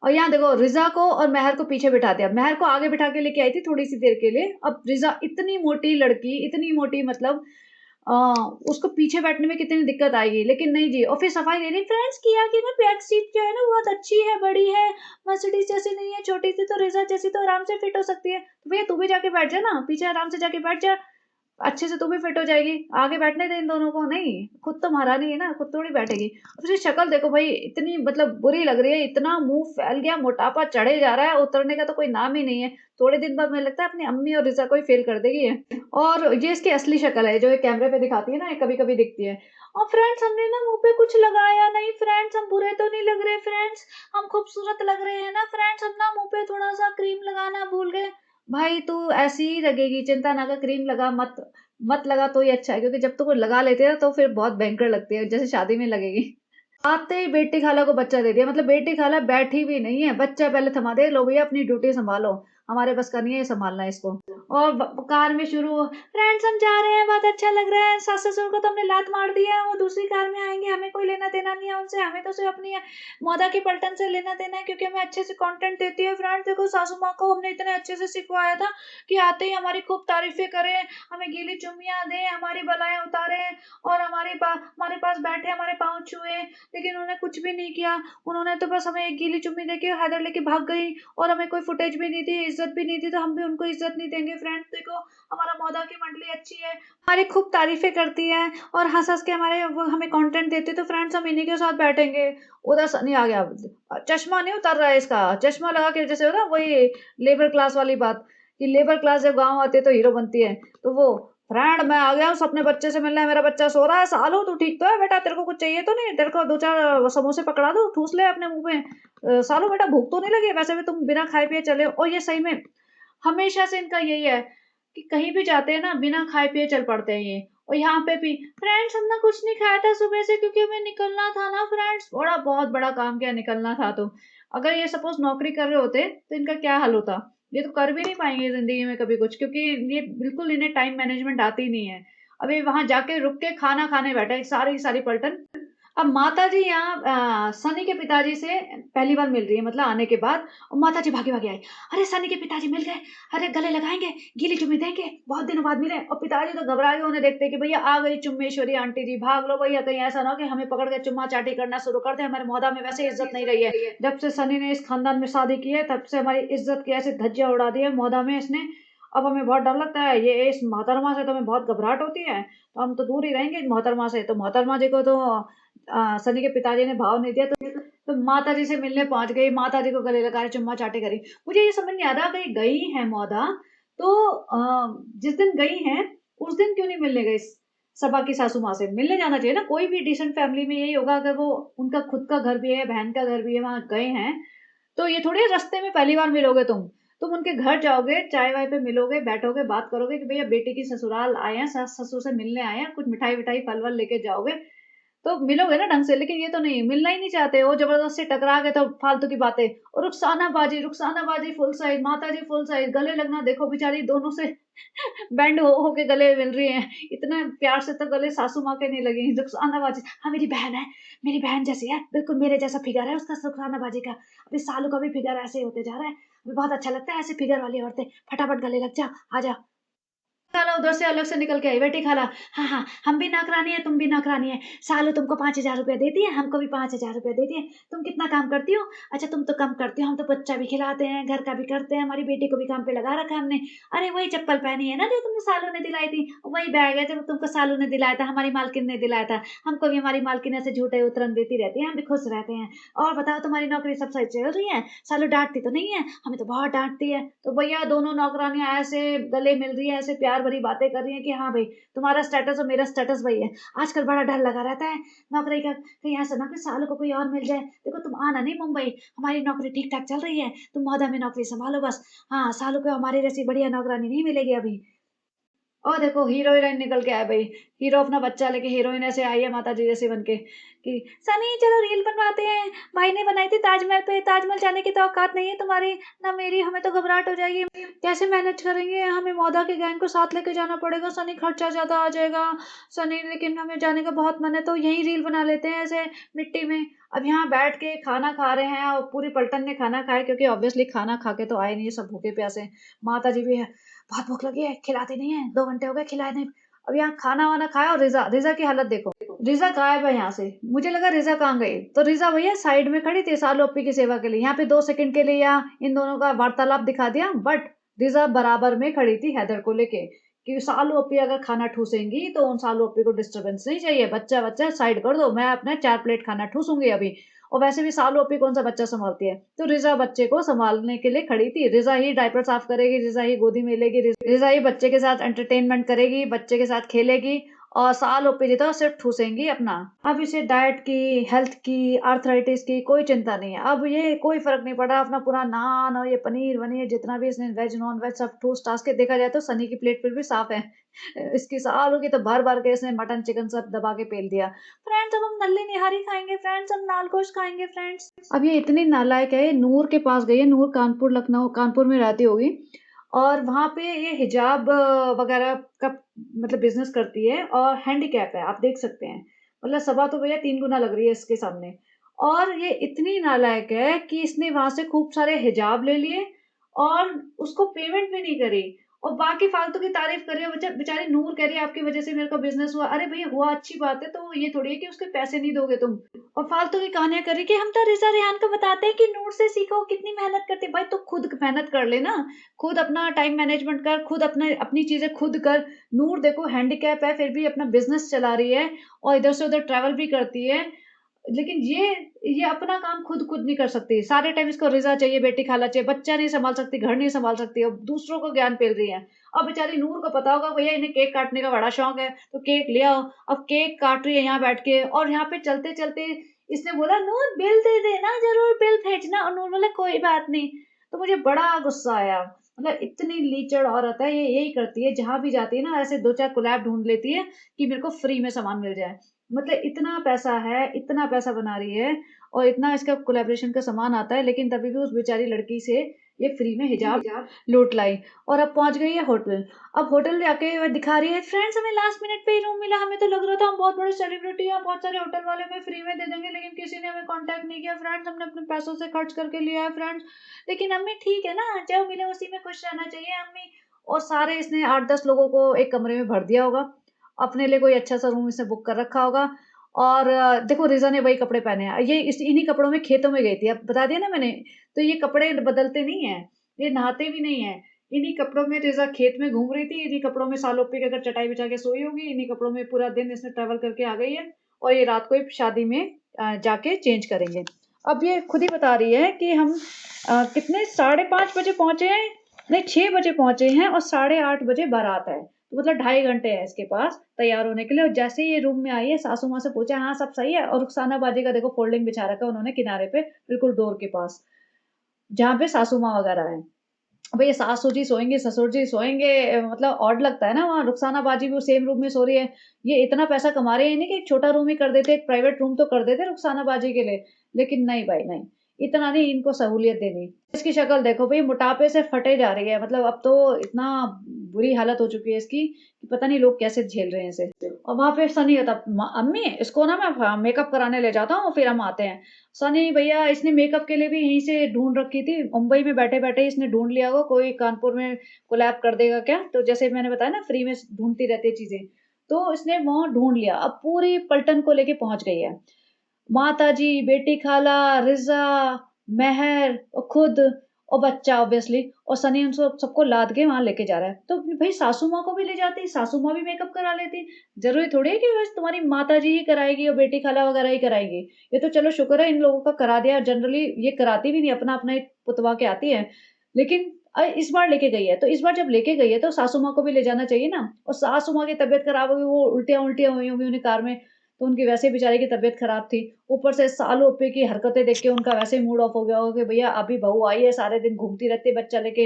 और यहाँ देखो रिज़ा को और महर को पीछे बिठा दिया। महर को आगे बिठा के लेके आई थी थोड़ी-सी देर के लिए। अब रिज़ा इतनी मोटी लड़की, इतनी मोटी मतलब अ, उसको पीछे बैठने में कितनी दिक्कत आएगी, लेकिन नहीं जी, और फिर सफाई दे रही फ्रेंड्स किया कि ना बैक सीट जो है ना बहुत अच्छी है, बड़ी है, मर्सिडीज जैसी नहीं है, छोटी सी तो रेज़र जैसी तो आराम से फिट हो सकती है। तो भैया तू भी जाके बैठ जा ना, पीछे आराम से जाके बैठ जा, अच्छे से तू भी फिट हो जाएगी, आगे बैठने दे इन दोनों को, नहीं, खुद तो महारानी है ना, खुद थोड़ी बैठेगी। अब उसकी शक्ल देखो भाई, इतनी मतलब बुरी लग रही है, इतना मुँह फैल गया, मोटापा चढ़े जा रहा है, उतरने का तो कोई नाम ही नहीं है। थोड़े दिन बाद मुझे लगता है अपनी अम्मी और रिज़ा को ही फ़ेल कर देगी ये। और ये इसकी असली शक्ल है, जो ये कैमरे पे दिखाती है ना, ये कभी-कभी दिखती है। और फ्रेंड्स हमने ना मुँह पे कुछ लगाया नहीं फ्रेंड्स, हम बुरे तो नहीं लग रहे फ्रेंड्स, हम खूबसूरत लग रहे हैं ना फ्रेंड्स, हम ना मुँह पे थोड़ा-सा क्रीम लगाना भूल गए। भाई तू ऐसी ही लगेगी, चिंता ना कर, क्रीम लगा मत, मत लगा तो ही अच्छा है, क्योंकि जब तक वो लगा लेते हैं तो फिर बहुत भयंकर लगती है, जैसे शादी में लगेगी। आते ही बेटी खाला को बच्चा दे दिया, मतलब बेटी खाला बैठी भी नहीं है, बच्चा पहले थमा दे, लो भैया अपनी ड्यूटी संभालो, हमारे बस का नहीं है ये संभालना इसको। और कार में शुरू, फ्रेंड्स हम जा रहे हैं, बहुत अच्छा लग रहा है, सास ससुर को तो हमने लात मार दी है, वो दूसरी कार में आएंगे, हमें कोई लेना देना नहीं है उनसे, हमें तो सिर्फ अपनी मौदा की पलटन से लेना देना है, क्योंकि हमें अच्छे से कंटेंट देती है। फ्रेंड्स देखो सासू माँ को हमने इतने अच्छे से सिखवाया था कि आते ही हमारी खूब तारीफें करें, हमें गीली चुम्मियाँ दें, हमारी बलाएं उतारें, और हमारे पास बैठे, हमारे पाँव छुए, लेकिन उन्होंने कुछ भी नहीं किया। उन्होंने तो बस हमें एक गीली चुम्मी देके हैदर लेके भाग गई, और हमें कोई फुटेज भी नहीं दी, इज्जत भी नहीं दी, तो हम भी उनको इज्जत नहीं देंगे। फ्रेंड्स देखो हमारा मौदा की मंडली अच्छी है, हमारी खूब तारीफें करती है, और हंस हंस के हमारे वो हमें कंटेंट देती है, तो फ्रेंड्स हम इन्हीं के साथ बैठेंगे। उधर सनी आ गया, चश्मा नहीं उतर रहा है इसका, चश्मा लगा के जैसे होता वही लेबर क्लास वाली बात, कि लेबर क्लास जब गाँव आती है तो हीरो बनती है, तो वो फ्रेंड मैं आ गया हूँ अपने बच्चे से मिलने, मेरा बच्चा सो रहा है, सालू तू ठीक तो है बेटा, तेरे को कुछ चाहिए तो नहीं, तेरे को 2-4 समोसे पकड़ा दूँ, ठूस ले अपने मुंह में, सालू बेटा भूख तो नहीं लगी, वैसे भी तुम बिना खाए पिए चले हो। और ये सही में हमेशा से इनका यही है कि कहीं भी जाते हैं ना बिना खाए पिए चल पड़ते हैं ये। और यहाँ पे भी फ्रेंड्स हमने कुछ नहीं खाया था सुबह से, क्योंकि हमें निकलना था ना फ्रेंड्स, बड़ा बहुत बड़ा काम किया, निकलना था तो। अगर ये सपोज नौकरी कर रहे होते तो इनका क्या हाल होता, ये तो कर भी नहीं पाएंगे जिंदगी में कभी कुछ, क्योंकि ये बिल्कुल इन्हें टाइम मैनेजमेंट आती नहीं है। अभी वहां जाके रुक के खाना खाने बैठे सारी की सारी पलटन। अब माता जी यहाँ सनी के पिताजी से पहली बार मिल रही है, मतलब आने के बाद, और माता जी भागे भागे आई, अरे सनी के पिताजी मिल गए, अरे गले लगाएंगे, गीली चुम्मी देंगे, बहुत दिनों बाद मिले। और पिताजी तो घबरा गए उन्हें देखते कि भैया आ गई चुम्मेश्वरी आंटी जी, भाग लो भैया, कहीं ऐसा ना हो कि हमें पकड़ के चुम्मा चाटी करना शुरू कर दे, हमारे मोहदा में वैसे इज्जत नहीं रही है, जब से सनी ने इस खानदान में शादी की है तब से हमारी इज्जत की ऐसे धज्जियां उड़ा दी है मोहदा में इसने। अब हमें बहुत डर लगता है, ये इस मोहतरमा से तो हमें बहुत घबराहट होती है, तो हम तो दूर ही रहेंगे इस मोहतरमा से। तो मोहतरमा जी को तो सनी के पिताजी ने भाव नहीं दिया तो माता जी से मिलने पहुंच गई, माता जी को गले लगाए चुम्मा चाटी करी। मुझे ये समझ नहीं आ रहा, कहीं गई है मौदा तो जिस दिन गई हैं उस दिन क्यों नहीं मिलने गई सबा की सासू माँ से? मिलने जाना चाहिए ना, कोई भी डिसेंट फैमिली में यही होगा। अगर वो उनका खुद का घर भी है, बहन का घर भी है, वहां गए हैं तो ये थोड़ी रास्ते में पहली बार मिलोगे तुम उनके घर जाओगे, चाय वाय पे मिलोगे, बैठोगे, बात करोगे कि भैया बेटी की ससुराल आए हैं, सास ससुर से मिलने आए हैं, कुछ मिठाई विठाई फल वल लेके जाओगे तो मिलोगे ना ढंग से। लेकिन ये तो नहीं, मिलना ही नहीं चाहते वो, जबरदस्ती टकरा गए तो फालतू की बातें। और रुखसाना बाजी फुल साइज, माता जी फुल साइज, गले लगना देखो बेचारी दोनों से बैंड हो के गले मिल रही हैं। इतना प्यार से तो गले सासू माँ के नहीं लगे। रुखसाना बाजी, हाँ मेरी बहन है, मेरी बहन जैसी है, बिल्कुल मेरे जैसा फिगर है उसका, रुखसाना बाजी का। अभी सालू का भी फिगर ऐसे ही होते जा रहा है, अभी बहुत अच्छा लगता है ऐसे फिगर वाली औरतें। फटाफट गले लग जा, आ जा। खाला उधर से अलग से निकल के आई, बेटी खाला, हाँ हाँ हम भी नौकरानी है, तुम भी नौकरानी है, सालू तुमको 5,000 रुपया देती है, हमको भी 5,000 रुपया देती है, तुम कितना काम करती हो? अच्छा तुम तो कम करती हो, हम तो बच्चा भी खिलाते हैं, घर का भी करते हैं, हमारी बेटी को भी काम पे लगा रखा है हमने। अरे वही चप्पल पहनी है ना जो तुमने सालू ने दिलाई थी, वही बैग है जो तुमको सालू ने दिलाया था, हमारी मालकिन ने दिलाया था, हमको भी हमारी मालकिन ऐसे झूठे उतरन देती रहती है, हम भी खुश रहते हैं। और बताओ तुम्हारी नौकरी सब सही चल रही है? सालू डांटती तो नहीं है? हमें तो बहुत डांटती है। तो भैया दोनों नौकरानियां ऐसे गले मिल रही है, ऐसे प्यार भरी बातें कर रही है कि हाँ भाई तुम्हारा स्टेटस और मेरा स्टेटस वही है। आजकल बड़ा डर लगा रहता है नौकरी का, कहीं ऐसा ना कि सालों को कोई और मिल जाए। देखो तुम आना नहीं मुंबई, हमारी नौकरी ठीक ठाक चल रही है, तुम मौदा में नौकरी संभालो बस। हाँ सालों को हमारी जैसी बढ़िया नौकरानी नहीं मिलेगी अभी। और देखो हीरो हीरोइन निकल के आए भाई, हीरो अपना बच्चा लेके, हीरोइन ऐसे आई है माता जी जैसे बन के कि सनी चलो रील बनवाते हैं, भाई ने बनाई थी ताजमहल पे, ताजमहल जाने की तो औकात नहीं है तुम्हारी ना मेरी, हमें तो घबराहट हो जाएगी, कैसे मैनेज करेंगे, हमें मौदा के गैंग को साथ लेके जाना पड़ेगा, सनी खर्चा ज्यादा आ जाएगा सनी, लेकिन हमें जाने का बहुत मन है तो यही रील बना लेते हैं ऐसे मिट्टी में। अब यहाँ बैठ के खाना खा रहे हैं और पूरी पलटन ने खाना खाया, क्योंकि ऑब्वियसली खाना खा के तो आए नहीं, सब भूखे प्यासे। माता जी भी है, बहुत भूख लगी है, खिलाते नहीं है, 2 घंटे हो गए खिलाए नहीं। अब यहाँ खाना वाना खाया और रिजा रिजा की हालत देखो, रिजा गायब है यहाँ से। मुझे लगा रिजा कहाँ गई, तो रिजा भैया साइड में खड़ी थी सालू अप्पी की सेवा के लिए, यहाँ पे 2 सेकंड के लिए यहाँ इन दोनों का वार्तालाप दिखा दिया, बट रिजा बराबर में खड़ी थी हैदर को लेके कि सालू अप्पी अगर खाना ठूसेंगी तो उन सालू अप्पी को डिस्टर्बेंस नहीं चाहिए, बच्चा बच्चा साइड कर दो, मैं अपने 4 प्लेट खाना ठूसूंगी अभी। और वैसे भी सालू अप्पी कौन सा बच्चा संभालती है, तो रिजा बच्चे को संभालने के लिए खड़ी थी। रिजा ही डायपर साफ करेगी, रिजा ही गोदी में लेगी, रिजा ही बच्चे के साथ एंटरटेनमेंट करेगी, बच्चे के साथ खेलेगी, और साल ओपी जी तो सिर्फ ठूसेंगी अपना। अब इसे डाइट की, हेल्थ की, आर्थराइटिस की कोई चिंता नहीं है, अब ये कोई फर्क नहीं पड़ रहा, अपना पूरा नान और ये पनीर वनीर जितना भी इसने वेज नॉन वेज सब ठूस टास के, देखा जाए तो सनी की प्लेट पर भी साफ है, इसकी सालों की तो भर भर के इसने मटन चिकन सब दबा के पेल दिया। फ्रेंड्स अब हम नल्ली निहारी खाएंगे, फ्रेंड्स हम नाल गोश्त खाएंगे फ्रेंड्स। अब ये इतनी नालायक है, नूर के पास गई है, नूर कानपुर लखनऊ कानपुर में रहती होगी, और वहाँ पे ये हिजाब वगैरह का मतलब बिजनेस करती है, और हैंडीकैप है, आप देख सकते हैं। मतलब सभा तो भैया 3 गुना लग रही है इसके सामने। और ये इतनी नालायक है कि इसने वहां से खूब सारे हिजाब ले लिए और उसको पेमेंट भी नहीं करी, और बाकी फालतू की तारीफ कर रही है। बेचारी नूर कह रही है आपकी वजह से मेरे को बिजनेस हुआ, अरे भैया हुआ अच्छी बात है, तो ये थोड़ी है कि उसके पैसे नहीं दोगे तुम। और फालतू की कहानियां करी कि हम तो रिजा रेहान को बताते हैं कि नूर से सीखो कितनी मेहनत करती है। भाई तो खुद मेहनत कर लेना, खुद अपना टाइम मैनेजमेंट कर, खुद अपने अपनी चीजें खुद कर। नूर देखो हैंडीकैप है फिर भी अपना बिजनेस चला रही है और इधर से उधर ट्रैवल भी करती है, लेकिन ये अपना काम खुद नहीं कर सकती, सारे टाइम इसको रिजा चाहिए, बेटी खाला चाहिए, बच्चा नहीं संभाल सकती, घर नहीं संभाल सकती, और दूसरों को ज्ञान पेल रही है। अब बेचारी नूर को पता होगा भैया इन्हें केक काटने का बड़ा शौक है तो केक ले आओ, अब केक काट रही है यहाँ बैठ के, और यहाँ पे चलते चलते इसने बोला नूर बिल दे देना, जरूर बिल भेजना, और नूर बोला कोई बात नहीं। तो मुझे बड़ा गुस्सा आया, मतलब इतनी लीचड़ औरत है ये, यही करती है जहां भी जाती है ना, ऐसे 2 4 कोलैब ढूंढ लेती है कि मेरे को फ्री में सामान मिल जाए। मतलब इतना पैसा है, इतना पैसा बना रही है, और इतना इसका कोलैबोरेशन का सामान आता है, लेकिन तभी भी उस बेचारी लड़की से ये फ्री में हिजाब लूट लाई। और अब पहुंच गई है होटल। अब होटल जाके वह दिखा रही है फ्रेंड्स हमें लास्ट मिनट पे ही रूम मिला, हमें तो लग रहा था हम बहुत बड़े सेलिब्रिटी हैं, बहुत सारे होटल वाले हमें फ्री में दे देंगे, लेकिन किसी ने हमें कांटेक्ट नहीं किया फ्रेंड्स, हमने अपने पैसों से खर्च करके लिया है फ्रेंड्स। लेकिन अम्मी ठीक है ना, जो मिले उसी में खुश रहना चाहिए अम्मी। और सारे इसने 8 10 लोगों को एक कमरे में भर दिया होगा, अपने लिए कोई अच्छा सा रूम इसने बुक कर रखा होगा। और देखो रिजा ने वही कपड़े पहने हैं, ये इन्हीं कपड़ों में खेतों में गई थी, अब बता दिया ना मैंने। तो ये कपड़े बदलते नहीं है, ये नहाते भी नहीं है, इन्हीं कपड़ों में रिजा खेत में घूम रही थी, इन्हीं कपड़ों में सालोपी के अगर चटाई बिछा के सोई होगी, इन्हीं कपड़ों में पूरा दिन इसने ट्रैवल करके आ गई है। और ये रात को ही शादी में जाके चेंज करेंगे। अब ये खुद ही बता रही है कि हम कितने 5:30 बजे पहुँचे हैं, नहीं 6 बजे पहुँचे हैं और 8:30 बजे बारात है। तो मतलब 2.5 घंटे हैं इसके पास तैयार होने के लिए और जैसे ही ये रूम में आई है, सासू माँ से पूछा, हाँ, सब सही है? और रुखसाना बाजी का देखो फ़ोल्डिंग बिछा रखा है उन्होंने किनारे पे, बिल्कुल डोर के पास, जहाँ पे सासू माँ वगैरह हैं। भई सासू जी सोएँगे, ससुर जी सोएँगे, मतलब ऑड लगता है ना वहाँ रुखसाना बाजी भी सेम रूम में सो रही है। ये इतना पैसा कमा रहे हैं, ये नहीं कि एक छोटा रूम ही कर देते, एक प्राइवेट रूम तो कर देते रुखसाना बाजी के लिए। लेकिन नहीं भाई नहीं, इतना नहीं इनको सहूलियत देनी। इसकी शक्ल देखो भई मोटापे से फटे जा रही है, मतलब अब तो इतना बुरी हालत हो चुकी है इसकी कि पता नहीं लोग कैसे झेल रहे हैं इसे। और वहाँ पे सनी होता अम्मी इसको ना मैं मेकअप कराने ले जाता हूँ, फिर हम आते हैं। सनी भैया इसने मेकअप के लिए भी यहीं से ढूँढ रखी थी, मुंबई में बैठे-बैठे ही इसने ढूँढ लिया होगा कोई कानपुर में कोलैब कर देगा क्या? तो जैसे मैंने बताया ना फ्री में ढूँढती रहती है चीज़ें, तो इसने वहाँ ढूँढ लिया। अब पूरी पलटन को लेके पहुँच गई है। माताजी, बेटी खाला, रिज़ा, महर और खुद और बच्चा ऑब्वियसली और सनी उन सबको लाद के वहाँ लेके जा रहा है। तो भई सासू माँ को भी ले जाती, सासू माँ भी मेकअप करा लेती। ज़रूरी थोड़ी है कि बस तुम्हारी माताजी ही कराएगी और बेटी खाला वगैरह ही कराएगी। ये तो चलो शुक्र है इन लोगों का करा दिया, जनरली ये कराती भी नहीं, अपना-अपना ही पुतवा के आती है। लेकिन इस बार लेके गई है, तो इस बार जब लेके गई है तो सासू माँ को भी ले जाना चाहिए ना। और सासू माँ की तबीयत खराब हो गई, वो उल्टियाँ-उल्टियाँ हुई होंगी उन्हें कार में, तो उनकी वैसे ही बेचारी की तबीयत खराब थी। ऊपर से सालू ओपी की हरकतें देख के उनका वैसे ही मूड ऑफ हो गया होगा कि भैया अभी बहू आई है, सारे दिन घूमती रहती है बच्चा लेके।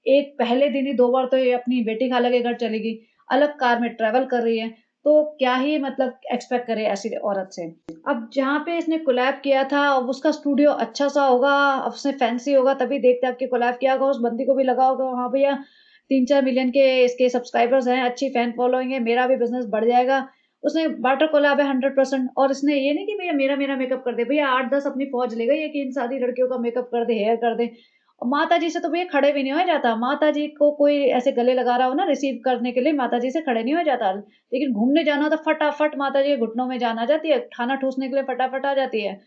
एक पहले दिन ही 2 बार तो ये अपनी बेटी खाला के घर चली गई, अलग कार में ट्रैवल कर रही है, तो क्या ही मतलब एक्सपेक्ट करे ऐसी औरत से। अब जहाँ पे इसने कोलैब किया था, अब उसका स्टूडियो अच्छा-सा होगा, अब उसने फैंसी होगा तभी देख-दाख के कोलैब किया होगा, उस बंदी को भी लगा होगा, हाँ भैया 3-4 मिलियन के इसके सब्सक्राइबर्स हैं, अच्छी फैन फॉलोइंग है, मेरा भी बिज़नेस बढ़ जाएगा। उसने वाटर कोलैब है 100% और इसने ये नहीं कि भैया मेरा-मेरा मेकअप कर दे, भैया 8-10 अपनी फ़ौज ले गई है कि इन सारी लड़कियों का मेकअप कर दे, हेयर कर दे। और माताजी से तो भैया खड़े भी नहीं होया जाता, माताजी को कोई ऐसे गले लगा रहा हो ना रिसीव करने के लिए, माताजी से खड़े नहीं होया जाता। लेकिन घूमने जाना हो तो फटाफट माताजी के घुटनों में जान आ जाती है, खाना ठूँसने के लिए फटाफट आ जाती है।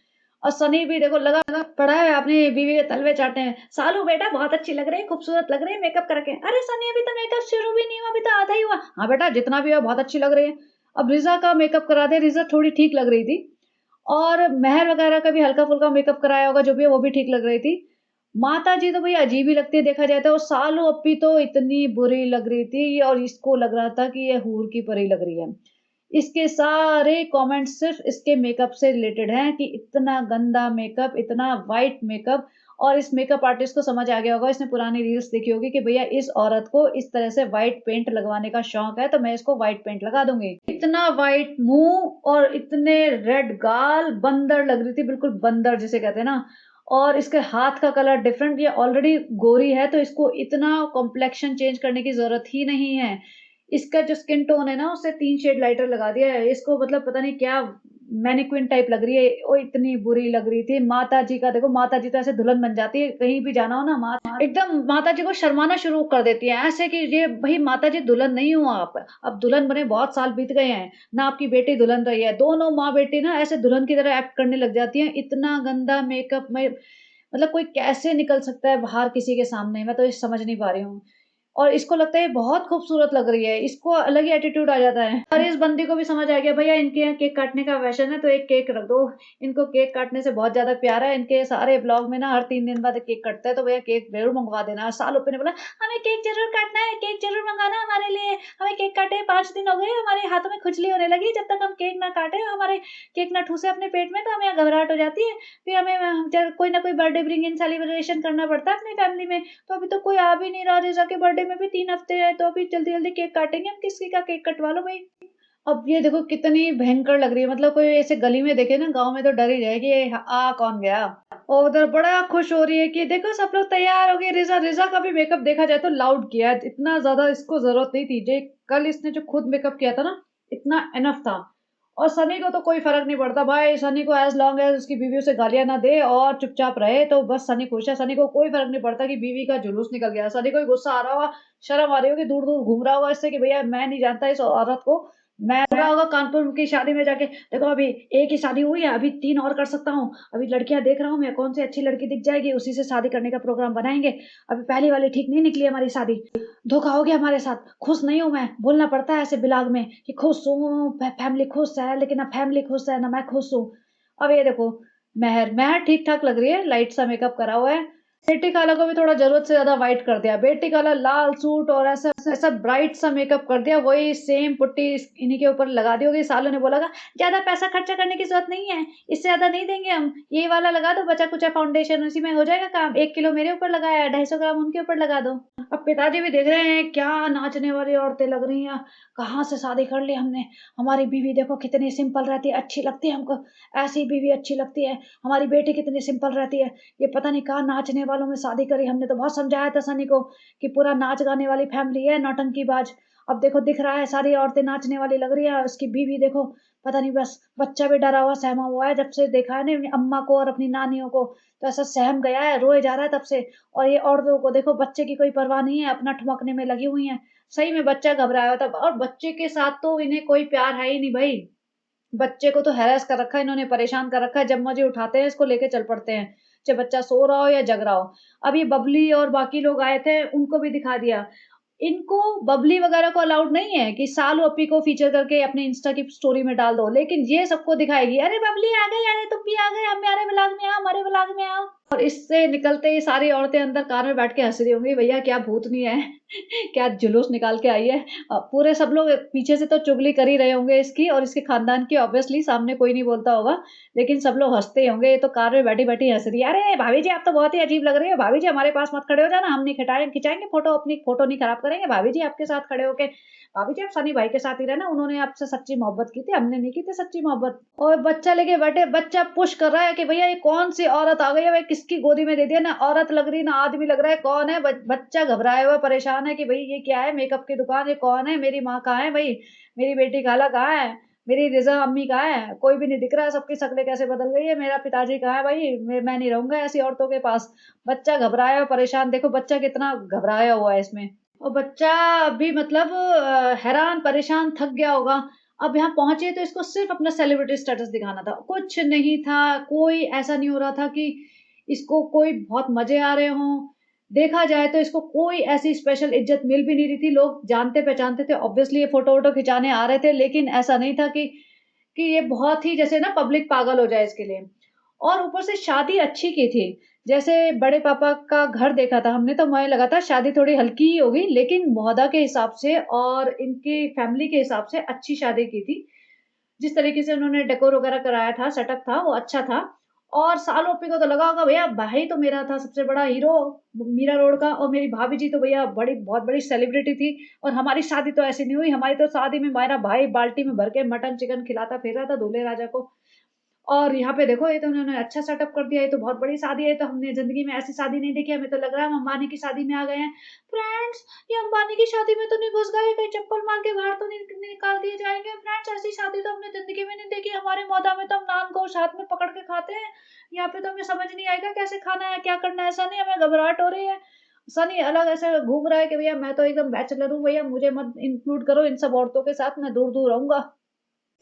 और सनी भी देखो लगा लगा पड़ा है अपनी बीवी के तलवे चाटने में। सालू बेटा बहुत अच्छी लग रही है, खूबसूरत लग रही है मेकअप करके। अरे सनी अभी तो मेकअप शुरू भी नहीं हुआ, अभी तो आधा ही हुआ। हाँ बेटा जितना भी हुआ बहुत अच्छी लग रही है। अब रिज़ा का मेकअप करा दे, रिज़ा थोड़ी ठीक लग रही थी और मेहर वगैरह का भी हल्का-फुल्का मेकअप कराया होगा, जो भी है वो भी ठीक लग रही थी। माताजी तो भैया अजीब ही लगती है देखा जाए तो और सालू अप्पी तो इतनी बुरी लग रही थी और इसको लग रहा था कि ये हूर की परी लग रही है। इसके सारे कमेंट्स सिर्फ़ इसके मेकअप से रिलेटेड हैं कि इतना गंदा मेकअप, इतना व्हाइट मेकअप और इस मेकअप आर्टिस्ट को समझ आ गया होगा, इसने पुरानी रील्स देखी होगी कि भैया इस औरत को इस तरह से व्हाइट पेंट लगवाने का शौक है, तो मैं इसको व्हाइट पेंट लगा दूँगी। इतना व्हाइट मुँह और इतने रेड गाल, बंदर लग रही थी, बिल्कुल बंदर जिसे कहते हैं ना और इसके हाथ का कलर डिफरेंट, ये ऑलरेडी गोरी है, तो इसको इतना कॉम्प्लेक्शन चेंज करने की ज़रूरत ही नहीं है। इसका जो स्किन टोन है ना, उससे 3 शेड लाइटर लगा दिया है। इसको मतलब पता नहीं क्या मैनीक्विन टाइप लग रही है। वो इतनी बुरी लग रही थी। माताजी का देखो, माताजी तो ऐसे दुल्हन बन जाती है, कहीं भी जाना हो ना एकदम माताजी को शर्माना शुरू कर देती हैं, ऐसे कि ये भई माताजी दुल्हन नहीं हो आप। अब दुल्हन बने बहुत साल बीत गए हैं, ना आपकी बेटी दुल्हन रही है। दोनों माँ-बेटी ना ऐसे दुल्हन की तरह एक्ट करने लग जाती हैं। इतना गंदा मेकअप में मतलब कोई कैसे निकल सकता है बाहर किसी के सामने? मैं तो ये समझ नहीं पा रही हूँ। और इसको लगता है ये बहुत खूबसूरत लग रही है, इसको अलग ही एटीट्यूड आ जाता है। और इस बंदी को भी समझ आ गया भैया इनके यहाँ केक काटने का फैशन है तो एक केक रख दो। इनको केक काटने से बहुत ज़्यादा प्यार है, इनके सारे व्लॉग में ना हर 3 दिन बाद केक कटता है तो भैया केक ज़रूर मँगवा देना। सालों ने बोला हमें केक ज़रूर काटना है, केक ज़रूर मँगाना हमारे लिए। हमें केक काटे 5 दिन हो गए, हमारे हाथों में खुजली होने लगी, जब तक हम केक ना काटें, हमारे केक ना ठूँसे अपने पेट में तो हमें घबराहट हो जाती है। फिर हमें कोई ना कोई बर्थडे ब्रिंग इन सेलिब्रेशन करना पड़ता है अपनी फैमिली में। तो अभी तो कोई आ भी नहीं रहा, रिज़ा के बर्थडे में भी 3 हफ्ते हैं, तो अभी जल्दी-जल्दी केक काटेंगे हम, किसी का केक कटवा लो भई। अब ये देखो कितनी भयंकर लग रही है, मतलब कोई ऐसे गली में देखे ना गाँव में तो डर ही जाए कि ये आ कौन गया। और उधर बड़ा खुश हो रही है कि देखो सब लोग तैयार हो गए, रिज़ा रिज़ा का भी मेकअप देखा जाए तो लाउड किया है, इतना ज़्यादा इसको ज़रूरत नहीं थी। जे कल इसने जो खुद मेकअप किया था ना, इतना इनफ था। और सनी को तो कोई फ़र्क नहीं पड़ता भाई, सनी को एज़ लॉन्ग एज़ उसकी बीवी उसे गालियाँ ना दे और चुपचाप रहे तो बस सनी खुश है। सनी को कोई फ़र्क नहीं पड़ता कि बीवी का जुलूस निकल गया। सनी को भी गुस्सा आ रहा होगा, शर्म आ रही होगी, दूर-दूर घूम रहा होगा इससे कि भैया मैं नहीं जानता इस औरत को, मैं बोल रहा होगा कानपुर की शादी में जाके, देखो अभी एक ही शादी हुई है, अभी 3 और कर सकता हूँ, अभी लड़कियाँ देख रहा हूँ मैं, कौन सी अच्छी लड़की दिख जाएगी उसी से शादी करने का प्रोग्राम बनाएँगे। अभी पहली वाली ठीक नहीं निकली हमारी शादी, धोखा हो गया हमारे साथ, खुश नहीं हूँ मैं। बोलना पड़ता है ऐसे बिलाग में कि खुश हूँ, फैमिली खुश है, लेकिन ना फैमिली खुश है, ना मैं खुश हूँ। अब ये देखो, महर ठीक-ठाक लग रही है, लाइट सा मेकअप करा हुआ है। बेटी खाला को भी थोड़ा ज़रूरत से ज़्यादा व्हाइट कर दिया। बेटी खाला लाल सूट और ऐसा ऐसा ब्राइट सा मेकअप कर दिया, वही सेम पुट्टी इन्हीं के ऊपर लगा दी होगी। सालों ने बोला होगा, "ज़्यादा पैसा खर्चा करने की ज़रूरत नहीं है, इससे ज़्यादा नहीं देंगे हम। ये वाला लगा दो बचा-कुचा फाउंडेशन, उसी में हो जाएगा काम। 1 किलो मेरे ऊपर लगाया है, 250 ग्राम उनके ऊपर लगा दो।" अब पिताजी भी देख रहे हैं, क्या नाचने वाली औरतें लग रही हैं, कहाँ से शादी कर ली हमने। हमारी बीवी देखो कितनी सिंपल रहती है, अच्छी लगती है हमको, ऐसी बीवी अच्छी लगती है। हमारी बेटी कितनी सिंपल रहती है, ये पता नहीं कहाँ नाचने वालों में शादी करी। हमने तो बहुत समझाया था सनी को कि पूरा नाच गाने वाली फैमिली है, नौटंकीबाज। अब देखो दिख रहा है सारी औरतें नाचने वाली लग रही है, उसकी बीवी देखो पता नहीं, बस बच्चा भी डरा हुआ सहमा हुआ है, जब से देखा है ना अपनी अम्मा को और अपनी नानियों को, तो ऐसा सहम गया है, रोए जा रहा है तब से। और ये औरतों को देखो, बच्चे की कोई परवाह नहीं है, अपना ठुमकने में लगी हुई हैं। सही में बच्चा घबराया हुआ था, और बच्चे के साथ तो इन्हें कोई प्यार है ही नहीं भई। बच्चे को तो हैरेस कर रखा है इन्होंने, परेशान कर रखा है, जब मर्ज़ी उठाते हैं इसको लेके चल पड़ते हैं, चाहे बच्चा सो रहा हो या जग रहा हो। अब ये बबली और बाकी लोग आए थे, उनको भी दिखा दिया। इनको बबली वगैरह को अलाउड नहीं है कि सालू अपी को फीचर करके अपने इंस्टा की स्टोरी में डाल दो, लेकिन ये सबको दिखाएगी, "अरे बबली आ गई, अरे तुम भी आ गए, हमारे व्लॉग में आओ, हमारे व्लॉग में आओ।" और इससे निकलते ही सारी औरतें अंदर कार में बैठ के हँस रही होंगी, भैया क्या भूतनी है, क्या जुलूस निकाल के आई है। पूरे सब लोग पीछे से तो चुगली कर ही रहे होंगे इसकी और इसके खानदान की, ऑब्वियसली सामने कोई नहीं बोलता होगा, लेकिन सब लोग हँसते ही होंगे, ये तो कार में बैठी-बैठी हँस रही है। "अरे भाभी जी आप तो बहुत ही अजीब लग रही हो, भाभी जी हमारे पास मत खड़े हो जाना, हम नहीं खिंचाएँगे फ़ोटो, अपनी फ़ोटो नहीं खराब करेंगे, भाभी जी आपके साथ खड़े होके, भाभी जी आप सनी भाई के साथ ही रहना, उन्होंने आपसे सच्ची मोहब्बत की थी, हमने नहीं की थी सच्ची मोहब्बत।" और बच्चा लेके बैठे, बच्चा पुश कर रहा है कि भैया ये कौन-सी औरत आ गई है, भाई किसकी गोदी में दे दिया, ना औरत लग रही, ना आदमी लग रहा है, कौन है? बच्चा घबराया हुआ परेशान है कि भई ये क्या है? मेकअप की दुकान, ये कौन है? मेरी माँ कहाँ है भई? मेरी बेटी खाला कहाँ है? मेरी रिज़ा अम्मी कहाँ है? कोई भी नहीं दिख रहा है, सबकी शक्लें कैसे बदल गई है? मेरा पिताजी कहाँ है भई? मैं नहीं रहूँगा ऐसी औरतों के पास। बच्चा घबराया हुआ परेशान, देखो बच्चा कितना घबराया हुआ है इसमें। और बच्चा भी मतलब हैरान, परेशान, थक गया होगा। अब यहाँ पहुँचे तो इसको सिर्फ़ अपना सेलिब्रिटी स्टेटस दिखाना था। कुछ नहीं था, कोई ऐसा नहीं हो रहा था कि इसको कोई बहुत मज़े आ रहे हों। देखा जाए तो इसको कोई ऐसी स्पेशल इज़्ज़त मिल भी नहीं रही थी। लोग जानते-पहचानते थे, ऑब्वियसली ये फ़ोटो-वोटो खिंचाने आ रहे थे, लेकिन ऐसा नहीं था कि ये बहुत ही जैसे ना पब्लिक पागल हो जाए इसके लिए। और ऊपर से शादी अच्छी की थी। जैसे बड़े पापा का घर देखा था हमने, तो मुझे लगा था शादी थोड़ी हल्की ही होगी, लेकिन मौदा के हिसाब से और इनकी फैमिली के हिसाब से अच्छी शादी की थी। जिस तरीके से उन्होंने डेकोर वगैरह कराया था, सेटअप था, वो अच्छा था। और सालों ओप्पी को तो लगा होगा भैया भाई तो मेरा था सबसे बड़ा हीरो मीरा रोड का, और मेरी भाभी जी तो भैया बहुत बड़ी सेलिब्रिटी थी, और हमारी शादी तो ऐसी नहीं हुई। हमारी तो शादी में मेरा भाई बाल्टी में भर के मटन चिकन खिलाता फिर रहा था दूल्हे राजा को। और यहाँ पे देखो, ये तो उन्होंने अच्छा सेटअप कर दिया, ये तो बहुत बड़ी शादी है, ये तो हमने ज़िंदगी में ऐसी शादी नहीं देखी, हमें तो लग रहा है हम अंबानी की शादी में आ गए हैं। फ्रेंड्स, ये अंबानी की शादी में तो नहीं घुस गए, कहीं चप्पल मार के बाहर तो नहीं निकाल दिए जाएँगे? फ्रेंड्स, ऐसी शादी तो हमने ज़िंदगी में नहीं देखी, हमारे मोहल्ला में तो हम नान गोश्त हाथ में पकड़ के खाते हैं, यहाँ पे तो हमें समझ नहीं आएगा कैसे खाना है, क्या करना है? सनी हमें घबराहट हो रही है। सनी अलग ऐसे घूम रहा है कि भैया मैं तो एकदम बैचलर हूँ, भैया मुझे मत इंक्लूड करो इन सब औरतों के साथ, मैं दूर-दूर रहूँगा।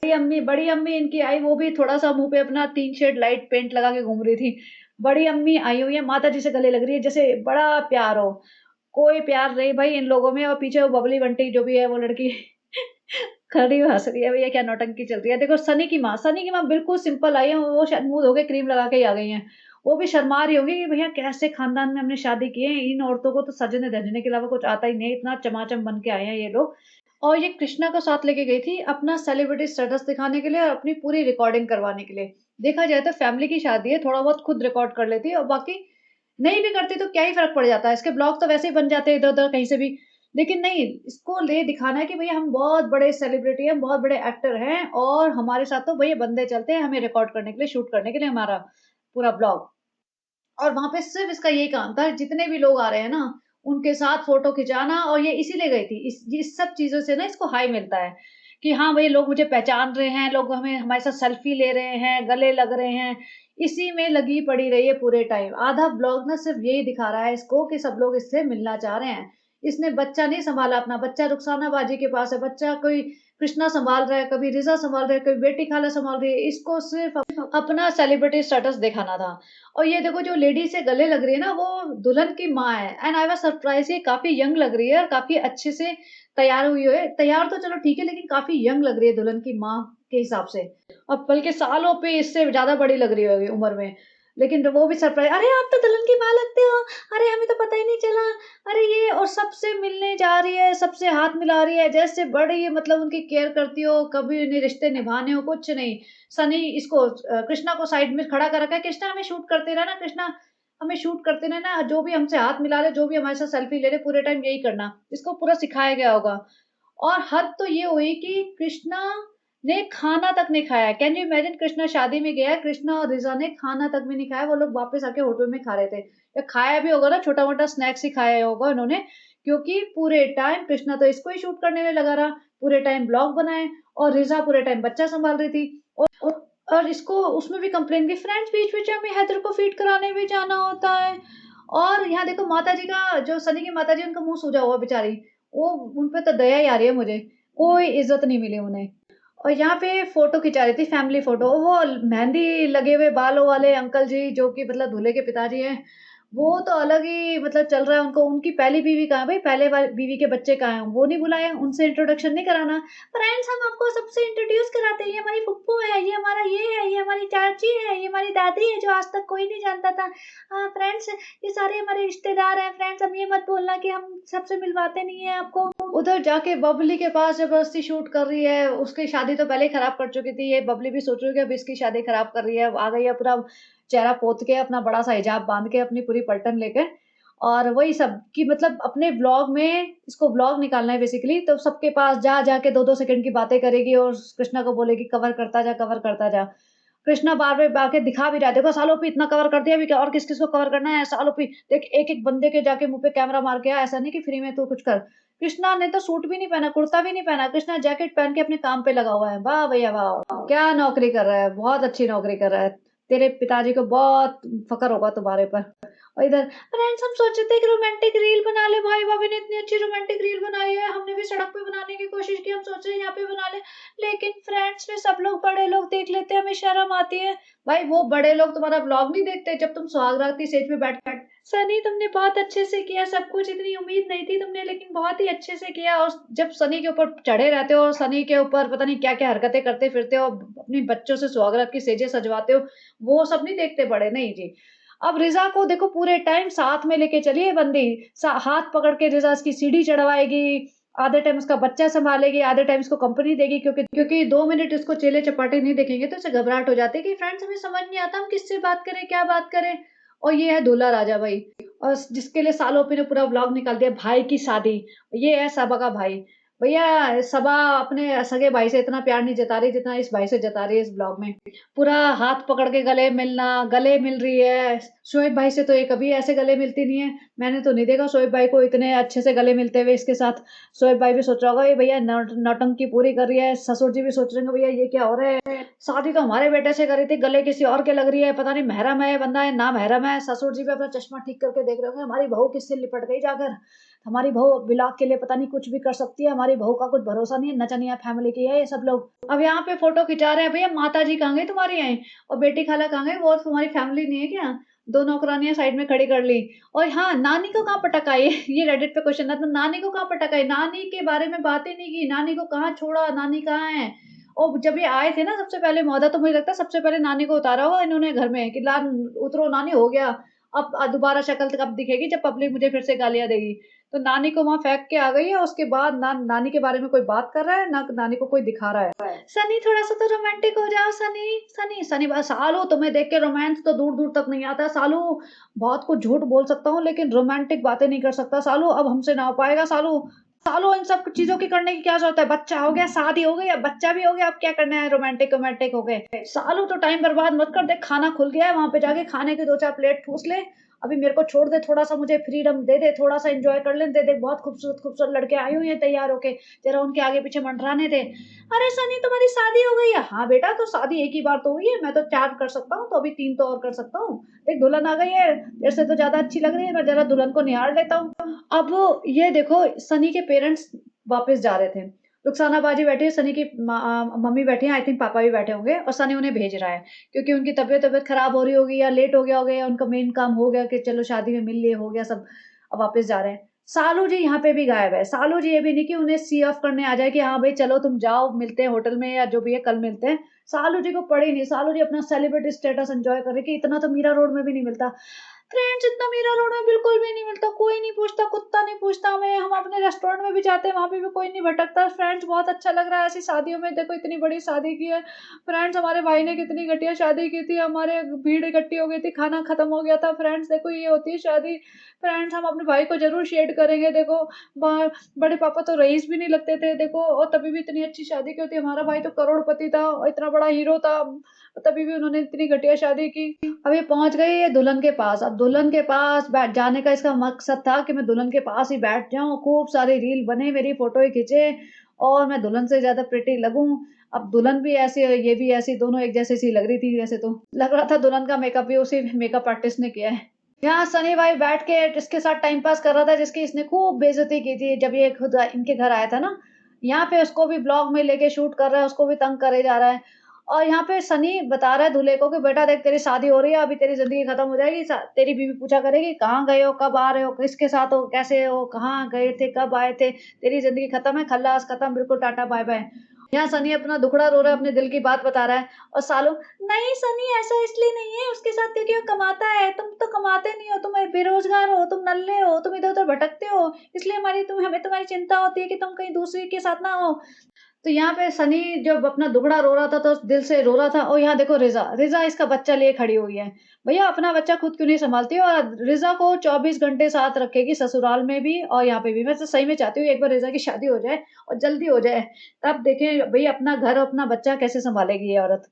बड़ी अम्मी इनकी आई, वो भी थोड़ा-सा मुँह पे अपना 3 शेड लाइट पेंट लगा के घूम रही थी। बड़ी अम्मी आई हुई है, माता जी से गले लग रही है, जैसे बड़ा प्यार हो। कोई प्यार नहीं भई इन लोगों में, और पीछे वो बबली बंटी जो भी है वो लड़की खड़ी हँस रही है, भैया क्या नौटंकी चल रही है। देखो सनी की माँ बिल्कुल सिंपल आई है, वो शायद मुँह धो के क्रीम लगा के ही आ गई हैं। वो भी शर्मा रही होंगी कि भैया कैसे खानदान में हमने शादी की है, इन औरतों को तो सजने-धजने के अलावा कुछ आता ही नहीं है, इतना चमाचम बन के आए हैं ये लोग। और ये कृष्णा को साथ लेके गई थी अपना सेलिब्रिटी स्टेटस दिखाने के लिए और अपनी पूरी रिकॉर्डिंग करवाने के लिए। देखा जाए तो फैमिली की शादी है, थोड़ा बहुत खुद रिकॉर्ड कर लेती है और बाकी नहीं भी करती तो क्या ही फ़र्क पड़ जाता है, इसके ब्लॉग तो वैसे ही बन जाते हैं इधर-उधर कहीं से भी। लेकिन नहीं, इसको ले दिखाना है कि भई हम बहुत बड़े सेलिब्रिटी हैं, बहुत बड़े एक्टर हैं और हमारे साथ तो भई बंदे चलते हैं हमें रिकॉर्ड करने के लिए, शूट करने के लिए हमारा पूरा ब्लॉग। और वहाँ पे सिर्फ़ इसका यही काम था, जितने भी लोग आ रहे हैं ना, उनके साथ फ़ोटो खिंचाना, और ये इसीलिए गई थी। इस सब चीज़ों से ना इसको हाई मिलता है, कि हाँ भई लोग मुझे पहचान रहे हैं, लोग हमारे साथ सेल्फ़ी ले रहे हैं, गले लग रहे हैं। इसी में लगी पड़ी रही है पूरे टाइम। आधा ब्लॉग ना सिर्फ़ यही दिखा रहा है इसको कि सब लोग इससे मिलना चाह रहे हैं। इसने बच्चा नहीं सँभाला अपना, बच्चा रुखसाना बाजी के पास है, बच्चा कोई कृष्णा सँभाल रहा है, कभी रिज़ा सँभाल रहा है, कभी बेटी खाला सँभाल रही है, इसको सिर्फ़ अपना सेलिब्रिटी स्टेटस दिखाना था। और ये देखो जो लेडी से गले लग रही है ना, वो दुल्हन की माँ है एंड आई वाज़ सरप्राइज़, ये काफ़ी यंग लग रही है और काफ़ी अच्छे से तैयार हुई है। तैयार तो चलो ठीक है, लेकिन काफ़ी यंग लग रही है दुल्हन की माँ के हिसाब से। और बल्कि सालों पे इससे ज़्यादा बड़ी लग रही होगी उम्र में। लेकिन वो भी सरप्राइज़, "अरे! आप तो दुल्हन की माँ लगते हो। अरे! हमें तो पता ही नहीं चला। अरे ये" और सबसे मिलने जा रही है, सबसे हाथ मिला रही है, जैसे बड़ी मतलब उनकी केयर करती हो, कभी उन्हें रिश्ते निभाने हो, कुछ नहीं। सनी इसको कृष्णा को साइड में खड़ा कर रखा है, "कृष्णा हमें शूट करते रहना, कृष्णा हमें शूट करते रहना, जो भी हमसे हाथ मिला रहे, जो भी हमारे साथ सेल्फी ले रहे, पूरे टाइम यही करना।" इसको पूरा सिखाया गया होगा। और हद तो ये हुई कि कृष्णा ने खाना तक नहीं खाया। कैन यू इमेजिन, कृष्णा शादी में गया है, कृष्णा और रिज़ा ने खाना तक भी नहीं खाया, वो लोग वापस आके होटल में खा रहे थे। या खाया भी होगा ना, छोटा-मोटा स्नैक्स ही खाया होगा उन्होंने, क्योंकि पूरे टाइम कृष्णा तो इसको ही शूट करने में लगा रहा, पूरे टाइम ब्लॉग बनाए और रिज़ा पूरे टाइम बच्चा सँभाल रही थी। और इसको उसमें भी कंप्लेन की, फ्रेंड्स बीच-बीच में हमें हैदर को फीड कराने भी जाना होता है। और यहाँ देखो माताजी का, जो सनी की माताजी, उनका मुँह सूजा हुआ बेचारी, वो उन पे तो दया ही आ रही है मुझे, कोई इज़्ज़त नहीं मिली उन्हें। और यहाँ पे फ़ोटो खिंचा रही थी, फैमिली फ़ोटो, वो मेहंदी लगे हुए बालों वाले अंकल जी, जो कि मतलब दूल्हे के पिताजी हैं, वो तो अलग ही मतलब चल रहा है उनको। उनकी पहली बीवी कहाँ है भई? पहले वाली बीवी के बच्चे कहाँ हैं? वो नहीं बुलाए, उनसे इंट्रोडक्शन नहीं कराना। फ्रेंड्स हम आपको सबसे इंट्रोड्यूस कराते हैं, ये हमारी फुप्पू है, ये हमारा ये है, ये हमारी चाची है, ये हमारी दादी है जो आज तक कोई नहीं जानता था। फ्रेंड्स ये सारे हमारे रिश्तेदार हैं, फ्रेंड्स अब ये मत बोलना कि हम सबसे मिलवाते नहीं हैं आपको। उधर जाके बबली के पास ज़बरदस्ती शूट कर रही है, उसकी शादी तो पहले ही खराब कर चुकी थी, ये बबली भी सोच रही है कि अब इसकी शादी खराब कर रही है। आ गई है पूरा चेहरा पोत के, अपना बड़ा-सा हिजाब बाँध के, अपनी पूरी पलटन लेके, और वही सब कि मतलब अपने व्लॉग में, इसको व्लॉग निकालना है बेसिकली, तो सबके पास जा-जा के 2-2 सेकंड की बातें करेगी और कृष्णा को बोलेगी कवर करता जा, कवर करता जा। कृष्णा बार-बार आके दिखा भी रहा है, देखो सालों पे इतना कवर कर दिया, अभी क्या और किस-किस को कवर करना है, सालों पे देख एक-एक बंदे के जाके मुँह पे कैमरा मार के आ, ऐसा नहीं कि फ्री में तू कुछ कर। कृष्णा ने तो सूट भी नहीं पहना, कुर्ता भी नहीं पहना, कृष्णा जैकेट पहन के अपने काम पे लगा हुआ है। वाह भैया वाह! क्या नौकरी कर रहा है, बहुत अच्छी नौकरी कर रहा है। तेरे पिताजी को बहुत फ़क्र होगा तुम्हारे पर। और इधर फ्रेंड्स हम सोचे थे कि रोमांटिक रील बना ले, भाई-भाभी ने इतनी अच्छी रोमांटिक रील बनाई है, हमने भी सड़क पे बनाने की कोशिश की, हम सोच रहे हैं यहाँ पे बना लें, लेकिन फ्रेंड्स में सब लोग बड़े लोग देख लेते हैं, हमें शर्म आती है। भाई वो बड़े लोग तुम्हारा व्लॉग नहीं देखते जब तुम सुहागरात की स्टेज पे बैठ सनी तुमने बहुत अच्छे से किया सब कुछ, इतनी उम्मीद नहीं थी तुमने, लेकिन बहुत ही अच्छे से किया। और जब सनी के ऊपर चढ़े रहते हो और सनी के ऊपर पता नहीं क्या-क्या हरकतें करते फिरते हो, अपनी बच्चों से सुहागरात की स्टेजें सजवाते हो, वो सब नहीं देखते बड़े, नहीं जी। अब रिज़ा को देखो पूरे टाइम साथ में लेके चली है बंदी, हाथ पकड़ के रिज़ा इसकी सीढ़ी चढ़वाएगी, आधे टाइम उसका बच्चा सँभालेगी, आधे टाइम इसको कंपनी देगी, क्योंकि 2 मिनट इसको चेले-चपाटे नहीं देखेंगे तो इसे घबराहट हो जाती है कि फ्रेंड्स हमें समझ नहीं आता हम किससे बात करें, क्या बात करें? और ये है दूल्हा राजा भाई, और जिसके लिए सालों पे ने पूरा व्लॉग निकाल दिया, भाई की शादी। ये है सबा का भाई। भैया सबा अपने सगे भाई से इतना प्यार नहीं जता रही जितना इस भाई से जता रही है इस व्लॉग में। पूरा हाथ पकड़ के गले मिलना, गले मिल रही है। शोएब भाई से तो ये कभी ऐसे गले मिलती नहीं है। मैंने तो नहीं देखा शोएब भाई को इतने अच्छे से गले मिलते हुए इसके साथ। शोएब भाई भी सोच रहा होगा ये भैया नौटंकी पूरी कर रही है। ससुर जी भी सोच रहे होंगे भैया ये क्या हो रहा है? शादी तो हमारे बेटे से करी थी, गले किसी और के लग रही है, पता नहीं महरम है बंदा है ना महरम है। ससुर जी भी अपना चश्मा ठीक करके देख रहे होंगे हमारी बहू किससे लिपट गई जाकर। हमारी बहू बिलाक के लिए पता नहीं कुछ भी कर सकती है, हमारी बहू का कुछ भरोसा नहीं है, नचनिया फैमिली की है ये सब लोग। अब यहाँ पे फोटो खिंचा रहे हैं, भैया माता जी कहाँ गई तुम्हारी यहाँ, और बेटी खाला कहाँ गई, वो तुम्हारी फैमिली नहीं है क्या? दो नौकरानियां साइड में खड़ी कर ली। और हाँ, नानी को कहाँ पटका ये रेडिट पे क्वेश्चन था, तो नानी को कहाँ पटका है, नानी के बारे में बातें नहीं की, नानी को कहाँ छोड़ा, नानी कहाँ है? और जब ये आए थे ना सबसे पहले मौदा, तो मुझे लगता है सबसे पहले नानी को उतारा होगा इन्होंने घर में कि ला उतरो नानी हो गया। अब दोबारा शक्ल कब दिखेगी जब पब्लिक मुझे फिर से गालियां देगी। तो नानी को वहाँ फेंक के आ गई है, उसके बाद ना नानी के बारे में कोई बात कर रहा है, ना नानी को कोई दिखा रहा है। सनी थोड़ा सा तो रोमांटिक हो जाओ सनी, सनी सनी बस सालू तुम्हें देख के रोमांस तो दूर-दूर तक नहीं आता सालू, बहुत कुछ झूठ बोल सकता हूँ लेकिन रोमांटिक बातें नहीं कर सकता सालू, अब हमसे ना हो पाएगा सालू। सालू इन सब चीज़ों की करने की क्या ज़रूरत है? बच्चा हो गया, शादी हो गई, अब बच्चा भी हो गया, अब क्या करना है रोमांटिक-वोमांटिक हो गए। सालू तो टाइम बर्बाद मत कर, देख खाना खुल गया है, वहाँ पे जाके खाने के 2-4 प्लेट ठूस ले अभी मेरे को छोड़ दे, थोड़ा-सा मुझे फ्रीडम दे दे, थोड़ा-सा एन्जॉय कर लेने दे दे, बहुत खूबसूरत-खूबसूरत लड़के आए हुए हैं तैयार होके, ज़रा उनके आगे-पीछे मंडराने दे। अरे सनी तुम्हारी शादी हो गई है? हाँ बेटा, तो शादी एक ही बार तो हुई है, मैं तो 4 कर सकता हूँ, तो अभी 3 तो और कर सकता हूँ। देख दुल्हन आ गई है, तेरे से तो ज़्यादा अच्छी लग रही है, मैं ज़रा दुल्हन को निहार लेता हूँ। अब ये देखो सनी के पेरेंट्स वापस जा रहे थे। रुखसाना बाजी बैठी है, सनी की मम्मी बैठी हैं, आई थिंक पापा भी बैठे होंगे और सनी उन्हें भेज रहा है क्योंकि उनकी तबीयत खराब हो रही होगी या लेट हो गया होगा या उनका मेन काम हो गया कि चलो शादी में मिल लिए, हो गया सब, अब वापस जा रहे हैं। सालू जी यहाँ पे भी गायब है। सालू जी ये भी नहीं कि उन्हें सी ऑफ करने आ जाए कि हाँ भाई चलो तुम जाओ, मिलते हैं होटल में या जो भी है कल मिलते हैं। सालू जी को पड़ी नहीं, सालू जी अपना सेलिब्रिटी स्टेटस एंजॉय कर रहे कि इतना तो मीरा रोड में भी नहीं मिलता। फ्रेंड्स इतना मीरा रोड में बिल्कुल भी नहीं मिलता, कोई नहीं पूछता, कुत्ता नहीं पूछता हमें, हम अपने रेस्टोरेंट में भी जाते हैं वहाँ पे भी कोई नहीं भटकता। फ्रेंड्स बहुत अच्छा लग रहा है ऐसी शादियों में, देखो इतनी बड़ी शादी की है। फ्रेंड्स हमारे भाई ने कितनी घटिया शादी की थी, हमारे भीड़ इकट्ठी हो गई थी, खाना खत्म हो गया था। फ्रेंड्स देखो ये होती है शादी। फ्रेंड्स हम अपने भाई को जरूर शेड करेंगे। देखो बड़े पापा तो रईस भी नहीं लगते थे, देखो, और तभी भी इतनी अच्छी शादी की होती। हमारा भाई तो करोड़पति था और इतना बड़ा हीरो था, तभी भी उन्होंने इतनी घटिया शादी की। अब ये पहुँच गई है दुल्हन के पास। अब दुल्हन के पास बैठ जाने का इसका मकसद था कि मैं दुल्हन के पास ही बैठ जाऊँ, खूब सारी रील बने, मेरी फ़ोटो ही खींचे और मैं दुल्हन से ज़्यादा प्रिटी लगूँ। अब दुल्हन भी ऐसी है, ये भी ऐसी, दोनों एक जैसी सी लग रही थी वैसे तो। लग रहा था दुल्हन का मेकअप भी उसी मेकअप आर्टिस्ट ने किया है। यहाँ सनी भाई बैठ के जिसके साथ टाइम पास कर रहा था, जिसकी इसने खूब बेइज़्ज़ती की थी जब ये खुद इनके घर आया था ना, यहाँ पे उसको भी ब्लॉग में लेके शूट कर रहा है, उसको भी तंग करे जा रहा है। और यहाँ पे सनी बता रहा है दूल्हे को कि बेटा देख तेरी शादी हो रही है, अभी तेरी ज़िंदगी खत्म हो जाएगी। तेरी बीवी पूछा करेगी कहाँ गए हो, कब आ रहे हो, किसके साथ हो, कैसे हो, कहाँ गए थे, कब आए थे, तेरी ज़िंदगी खत्म है, खल्लास खत्म, बिल्कुल टाटा बाय बाय। यहाँ सनी अपना दुखड़ा रो रहा है, अपने दिल की बात बता रहा है और सालों, नहीं सनी ऐसा इसलिए नहीं है, उसके साथ क्योंकि वो कमाता है, तुम तो कमाते नहीं हो, तुम बेरोजगार हो, तुम नल्ले हो, तुम इधर उधर भटकते हो, इसलिए हमें तुम्हारी चिंता होती है कि तुम कहीं दूसरी के साथ ना हो। तो यहाँ पे सनी जब अपना दुखड़ा रो रहा था तो दिल से रो रहा था और यहाँ देखो रिज़ा, रिज़ा इसका बच्चा लिए खड़ी हुई है। भैया अपना बच्चा खुद क्यों नहीं सँभालती और रिज़ा को 24 घंटे साथ रखेगी ससुराल में भी और यहाँ पे भी। मैं तो सही में चाहती हूँ एक बार रिज़ा की शादी हो जाए और जल्दी हो जाए। तब देखें भई अपना घर, अपना बच्चा कैसे सँभालेगी ये औरत।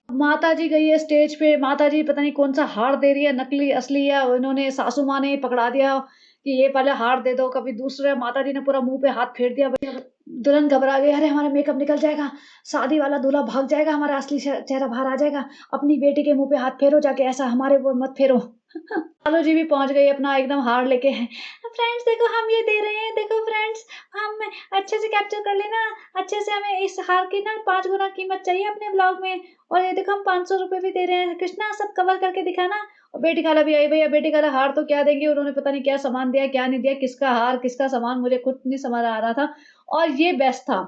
माताजी गई है स्टेज पे, माताजी पता नहीं कौन-सा हार दे रही है, नकली, असली है, उन्होंने सासू माँ ने पकड़ा दिया कि ये पहले हार दे दो, कभी दूसरे माताजी ने पूरा मुँह पे हाथ फेर दिया। भई दुल्हन घबरा गई, अरे हमारा मेकअप निकल जाएगा, शादी वाला दूल्हा भाग जाएगा, हमारा असली चेहरा बाहर आ जाएगा, अपनी बेटी के मुँह पे हाथ फेरो जाके, ऐसा हमारे वो मत फेरो। लालू जी भी पहुँच गई अपना एकदम हार लेके। फ्रेंड्स देखो हम ये दे रहे हैं, देखो फ्रेंड्स हम अच्छे से कैप्चर कर लेना, अच्छे से हमें इस हार की ना 5 गुना कीमत चाहिए अपने ब्लॉग में और ये देखो हम 500 रुपए भी दे रहे हैं, कृष्णा सब कवर करके दिखाना। और बेटी खाला भी आई, भैया बेटी खाला हार तो क्या देंगी, उन्होंने पता नहीं क्या सामान दिया, क्या नहीं दिया, किसका हार, किसका सामान, मुझे खुद नहीं समझ आ रहा था। और ये बेस्ट था,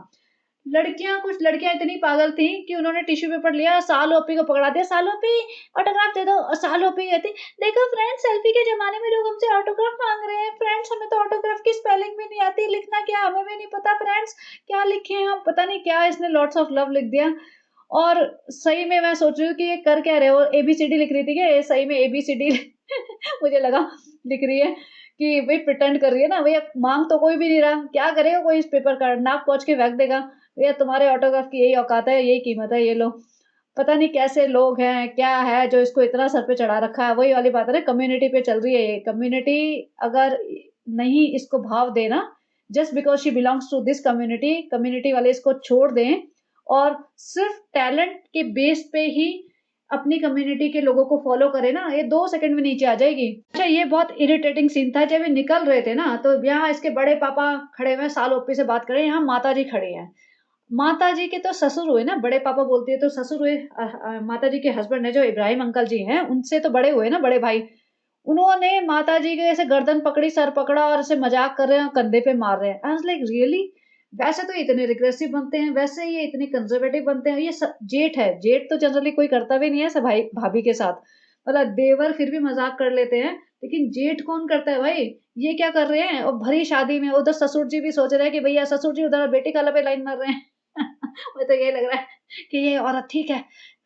कुछ लड़कियाँ इतनी पागल थी कि उन्होंने टिश्यू पेपर लिया, साल ओपी को पकड़ा दिया, साल ओपी ऑटोग्राफ दे दो और साल ओपी कहती, देखो फ्रेंड्स सेल्फी के ज़माने में लोग हमसे ऑटोग्राफ माँग रहे हैं, फ्रेंड्स हमें तो ऑटोग्राफ की स्पेलिंग भी नहीं आती, लिखना क्या हमें भी नहीं पता फ्रेंड्स, क्या लिखे हम, पता नहीं क्या इसने लॉट्स ऑफ लव लिख दिया। और सही में मैं सोच रही हूँ कि ये कर क्या रहे हो, एबीसीडी लिख रही थी क्या? ये सही में एबीसीडी मुझे लगा लिख रही है कि भई प्रिटेंड कर रही है ना, भैया माँग तो कोई भी नहीं रहा, क्या करेगा कोई इस पेपर का, नाक पोंछ के फेंक देगा। भैया तुम्हारे ऑटोग्राफ की यही औकात है, यही कीमत है, ये लो। पता नहीं कैसे लोग हैं, क्या है जो इसको इतना सर पे चढ़ा रखा है। वही वाली बात है ना, कम्युनिटी पे चल रही है ये। कम्युनिटी अगर नहीं इसको भाव दे ना, just because she belongs to this community, community वाले इसको छोड़ दें और सिर्फ़ टैलेंट के बेस पे ही अपनी कम्युनिटी के लोगों को फ़ॉलो करें ना, ये 2 सेकंड में नीचे आ जाएगी। अच्छा ये बहुत इरिटेटिंग सीन था, जब ये निकल रहे थे ना, तो यहाँ इसके बड़े पापा खड़े हुए हैं, साल ओप्पी से बात कर रहे हैं, यहाँ माताजी खड़ी हैं। माताजी के तो ससुर हुए ना, बड़े पापा बोलती है तो ससुर हुए, माताजी के हस्बैंड है जो इब्राहिम अंकल जी हैं, उनसे तो बड़े हुए ना बड़े भाई। उन्होंने माताजी के ऐसे गर्दन पकड़ी, सर पकड़ा और ऐसे मज़ाक कर रहे हैं, कंधे पे मार रहे हैं। I was like really? वैसे तो ये इतने रिग्रेसिव बनते हैं, वैसे ये इतने कंज़र्वेटिव बनते हैं, ये जेठ है, जेठ तो जनरली कोई करता भी नहीं है ऐसे भाई भाभी के साथ। मतलब देवर फिर भी मज़ाक कर लेते हैं, लेकिन जेठ कौन करता है भाई? ये क्या कर रहे हैं? और भरी शादी में उधर ससुर जी भी सोच रहे हैं कि भैया ससुर जी उधर बेटी खाला पे लाइन मार रहे हैं। मुझे तो यही लग रहा है कि ये औरत ठीक है,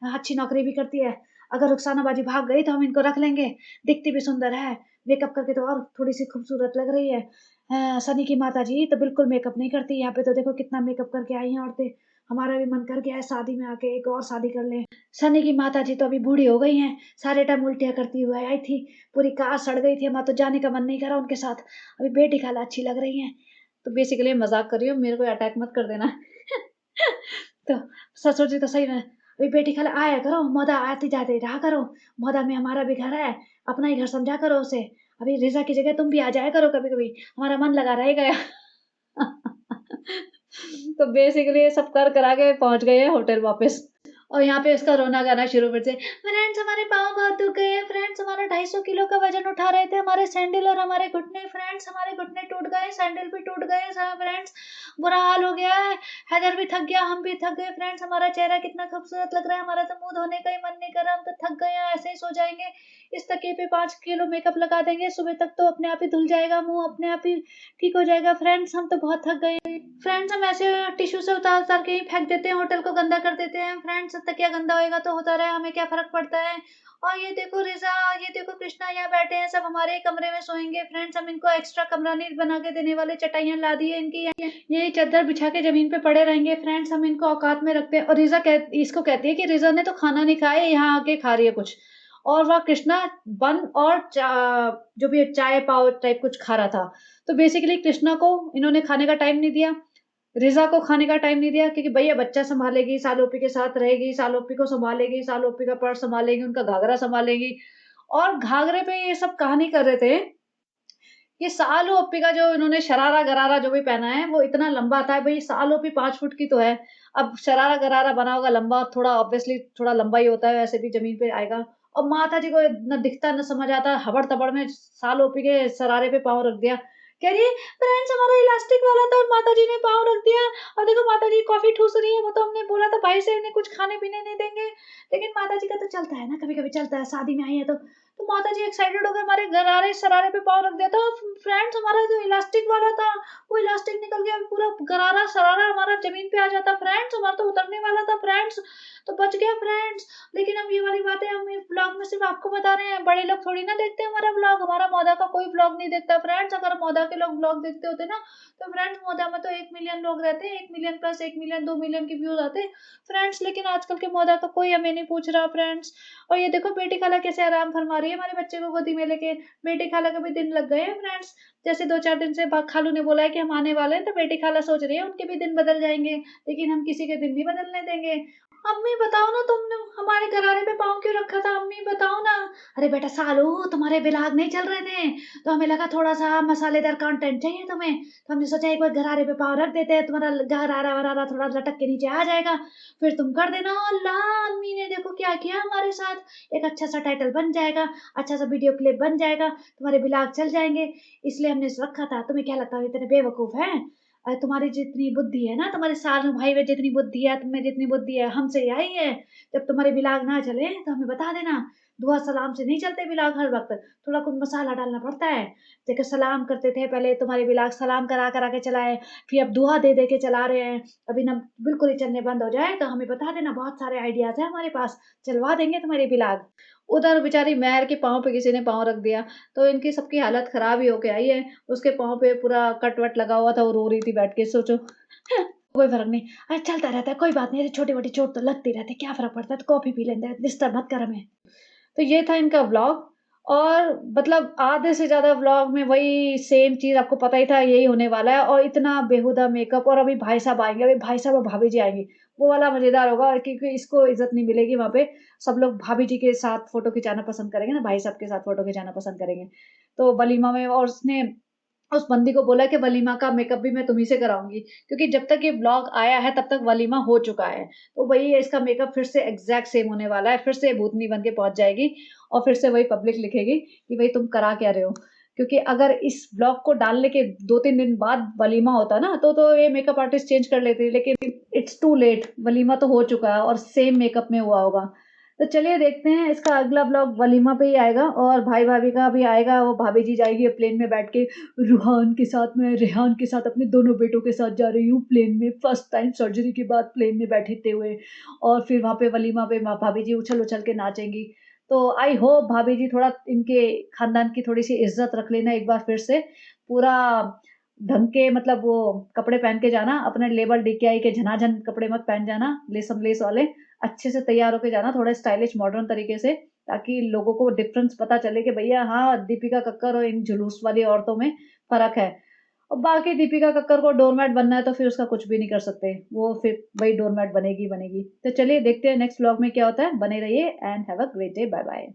अच्छी नौकरी भी करती है, अगर रुखसाना बाजी भाग गई तो हम इनको रख लेंगे, दिखती भी सुंदर है, मेकअप करके तो और थोड़ी-सी खूबसूरत लग रही है। सनी की माताजी तो बिल्कुल मेकअप नहीं करती, यहाँ पे तो देखो कितना मेकअप करके आई हैं औरतें। हमारा भी मन कर गया है शादी में आके एक और शादी कर लें। सनी की माताजी तो अभी बूढ़ी हो गई हैं, सारे टाइम उल्टियाँ करती हुई आई थी, पूरी कार सड़ गई थी, हमारा तो जाने का मन नहीं करा उनके साथ। अभी बेटी खाला अच्छी लग रही हैं। तो बेसिकली मज़ाक कर रही हूँ, मेरे को अटैक मत कर देना। तो ससुर जी तो सही में, अभी बेटी खाला आया करो, मोदा आते-जाते रहा करो, मोदा में हमारा भी घर है, अपना ही घर समझा करो उसे। अभी रिज़ा की जगह तुम भी आ जाया करो कभी-कभी, हमारा मन लगा रहेगा। तो बेसिकली ये सब कर करा के पहुँच गए हैं होटल वापस। और यहाँ पे इसका रोना गाना शुरू फिर से, फ्रेंड्स हमारे पाँव बहुत दुख गए हैं, फ्रेंड्स हमारा 250 किलो का वजन उठा रहे थे, हमारे सैंडल और हमारे घुटने, फ्रेंड्स हमारे घुटने टूट गए, सैंडल भी टूट गए, फ्रेंड्स बुरा हाल हो गया है, हैदर भी थक गया, हम भी थक गए, फ्रेंड्स हमारा चेहरा कितना खूबसूरत लग रहा है, हमारा तो मुंह धोने का ही मन नहीं कर रहा, हम तो थक गए हैं, ऐसे ही सो जाएंगे, इस तकिए पे 5 किलो मेकअप लगा देंगे, सुबह तक तो अपने आप ही धुल जाएगा, मुंह अपने आप ही ठीक हो जाएगा, फ्रेंड्स हम तो बहुत थक गए। फ्रेंड्स हम ऐसे टिश्यू से उतार-उतार के ही फेंक देते हैं, होटल को गंदा कर देते हैं। फ्रेंड्स तकिया गंदा होएगा तो होता रहे, हमें क्या फ़र्क पड़ता है। और ये देखो रिज़ा, ये देखो कृष्णा यहाँ बैठे हैं, सब हमारे ही कमरे में सोएँगे। फ्रेंड्स हम इनको एक्स्ट्रा कमरा नहीं बना के देने वाले, चटाइयाँ ला दी है इनकी, यही चद्दर बिछा के ज़मीन पे पड़े रहेंगे। फ्रेंड्स हम इनको औकात में रखते हैं। और रिज़ा इसको कहती है कि रिज़ा ने तो खाना नहीं खाया, यहाँ आके खा रही है कुछ। और वह कृष्णा बन और जो भी चाय पाव टाइप कुछ खा रहा था। तो बेसिकली कृष्णा को इन्होंने खाने का टाइम नहीं दिया, रिज़ा को खाने का टाइम नहीं दिया, क्योंकि भैया बच्चा सँभालेगी, सालोपी के साथ रहेगी, सालोपी को सँभालेगी, सालोपी का पर्स सँभालेगी, उनका घाघरा सँभालेगी। और घाघरे पे ये सब कहानी कर रहे थे, ये सालू ओप्पी का जो इन्होंने शरारा-गरारा जो भी पहना है, वो इतना लंबा था। भई सालोपी 5 फुट की तो है। अब शरारा-गरारा बना होगा लंबा, थोड़ा ऑब्वियसली थोड़ा लंबा ही होता है, वैसे भी ज़मीन पे आएगा। और माता जी को ना दिखता ना समझ आता, हबड़-तबड़ में सालोपी के शरारे पे पाँव रख दिया। कह रही है, "फ्रेंड्स हमारा इलास्टिक वाला था और माता जी ने पाँव रख दिया और देखो माता जी कॉफ़ी ठूस रही है, वो तो हमने बोला था भाई से इन्हें कुछ खाने-पीने नहीं देंगे।" लेकिन माता जी का तो चलता है ना, कभी-कभी चलता है, शादी में आई है तो। तो माता जी एक्साइटेड हो गए, हमारे गरारे-शरारे पे पाँव रख दिया था। फ्रेंड्स हमारा जो इलास्टिक वाला था, वो इलास्टिक निकल गया, पूरा गरारा-शरारा हमारा ज़मीन पे आ जाता फ्रेंड्स, हमारा तो उतरने वाला था फ्रेंड्स, तो बच गया फ्रेंड्स। लेकिन हम ये वाली बातें हम इस व्लॉग में सिर्फ़ आपको बता रहे हैं, बड़े लोग थोड़ी ना देखते हैं हमारा व्लॉग, हमारा मौदा का कोई व्लॉग नहीं देखता फ्रेंड्स। अगर मौदा के लोग व्लॉग देखते होते ना, तो फ्रेंड्स मौदा में तो 1 मिलियन लोग रहते हैं, 1 मिलियन प्लस 1 मिलियन, 2 मिलियन के व्यूज़ आते फ्रेंड्स। लेकिन आजकल के मौदा का कोई हमें नहीं पूछ रहा फ्रेंड्स। और ये देखो बेटी खाला कैसे आराम फरमा रही है हमारे बच्चे को गोदी में लेके। बेटी खाला के भी दिन लग गए हैं फ्रेंड्स। जैसे 2-4 दिन से बा खालू ने बोला है कि हम आने वाले हैं, तो बेटी खाला सोच रही है उनके भी दिन बदल जाएँगे, लेकिन हम किसी के दिन नहीं बदलने देंगे। अम्मी बताओ ना, तुमने हमारे गरारे पे पाँव क्यों रखा था? अम्मी बताओ ना। अरे बेटा सालू, तुम्हारे बिलाग नहीं चल रहे थे, तो हमें लगा थोड़ा-सा मसालेदार कंटेंट चाहिए तुम्हें, तो हमने सोचा एक बार गरारे पे पाँव रख देते हैं, तुम्हारा गरारा-वरारा थोड़ा लटक के नीचे आ जाएगा, फिर तुम कर देना। अल्लाह! अम्मी ने देखो क्या किया हमारे साथ। एक अच्छा-सा टाइटल बन जाएगा, अच्छा-सा वीडियो क्लिप बन जाएगा, तुम्हारे बिलाग चल जाएँगे, इसलिए हमने रखा था। तुम्हें क्या लगता है हम इतने बेवकूफ़ हैं? तुम्हारी जितनी बुद्धि है ना, तुम्हारे सालों भाई में जितनी बुद्धि है, तुम में जितनी बुद्धि है, हमसे ही आई है। जब तुम्हारे बिलाग ना चले, तो हमें बता देना। दुआ सलाम से नहीं चलते बिलाग हर वक़्त, थोड़ा कुछ मसाला डालना पड़ता है। देखो सलाम करते थे पहले तुम्हारे बिलाग, सलाम करा-करा के चलाए, फिर अब दुआ दे-दे के चला रहे हैं। अभी ना बिल्कुल ही चलने बंद हो जाए, तो हमें बता देना, बहुत सारे आइडियाज़ हैं हमारे पास, चलवा देंगे तुम्हारे बिलाग। उधर बेचारी मेहर के पाँव पे किसी ने पाँव रख दिया, तो इनकी सबकी हालत खराब ही होके आई है। उसके पाँव पे पूरा कट-वट लगा हुआ था, वो रो रही थी बैठ के, सोचो। कोई फ़र्क नहीं, अरे चलता रहता है, कोई बात नहीं, ऐसे छोटी-मोटी चोट तो लगती रहती है, क्या फ़र्क पड़ता है, तो कॉफ़ी पी लेते हैं, डिस्टर्ब मत कर हमें। तो ये था इनका व्लॉग। और मतलब आधे से ज़्यादा व्लॉग में वही सेम चीज़, आपको पता ही था यही होने वाला है, और इतना बेहुदा मेकअप। और अभी भाई साहब आएँगे, अभी भाई साहब और भाभी जी आएँगी, वो वाला मज़ेदार होगा, क्योंकि इसको इज़्ज़त नहीं मिलेगी वहाँ पे। सब लोग भाभी जी के साथ फ़ोटो खिंचाना पसंद करेंगे ना, भाई साहब के साथ फ़ोटो खिंचाना पसंद करेंगे। तो वलीमा में, और उसने उस बंदी को बोला कि वलीमा का मेकअप भी मैं तुम्हीं से कराऊँगी, क्योंकि जब तक ये व्लॉग आया है तब तक वलीमा हो चुका है। तो वही है, इसका मेकअप फिर से एग्ज़ैक्ट सेम होने वाला है, फिर से भूतनी बन के पहुँच जाएगी और फिर से वही पब्लिक लिखेगी कि भई तुम करा क्या रहे हो? क्योंकि अगर इस व्लॉग को डालने के 2-3 दिन बाद वलीमा होता ना, तो ये मेकअप आर्टिस्ट चेंज कर लेती, लेकिन इट्स टू लेट, वलीमा तो हो चुका है और सेम मेकअप में हुआ होगा। तो चलिए देखते हैं, इसका अगला व्लॉग वलीमा पे ही आएगा, और भाई-भाभी का भी आएगा। वो भाभी जी जाएगी प्लेन में बैठ के, रूहान के साथ, मैं रेहान के साथ अपने दोनों बेटों के साथ जा रही हूँ प्लेन में, फर्स्ट टाइम सर्जरी के बाद प्लेन में बैठते हुए। और फिर वहाँ पे वलीमा पे भाभी जी उछल-उछल के नाचेंगी। तो आई होप भाभी जी थोड़ा इनके खानदान की थोड़ी-सी इज़्ज़त रख लेना एक बार फिर से। पूरा ढंग के मतलब वो कपड़े पहन के जाना, अपने लेबर डीकेआई के झनाझन कपड़े मत पहन जाना, लेसम लेस वाले, अच्छे से तैयार होके जाना, थोड़ा स्टाइलिश मॉडर्न तरीके से, ताकि लोगों को डिफरेंस पता चले कि भैया हाँ, दीपिका कक्कर और इन जुलूस वाली औरतों में फ़र्क है। और बाकी दीपिका कक्कर को डोरमैट बनना है तो फिर उसका कुछ भी नहीं कर सकते, वो फिर वही डोरमैट बनेगी, बनेगी। तो चलिए देखते हैं नेक्स्ट व्लॉग में क्या होता है, बने रहिए and have a great day, bye bye.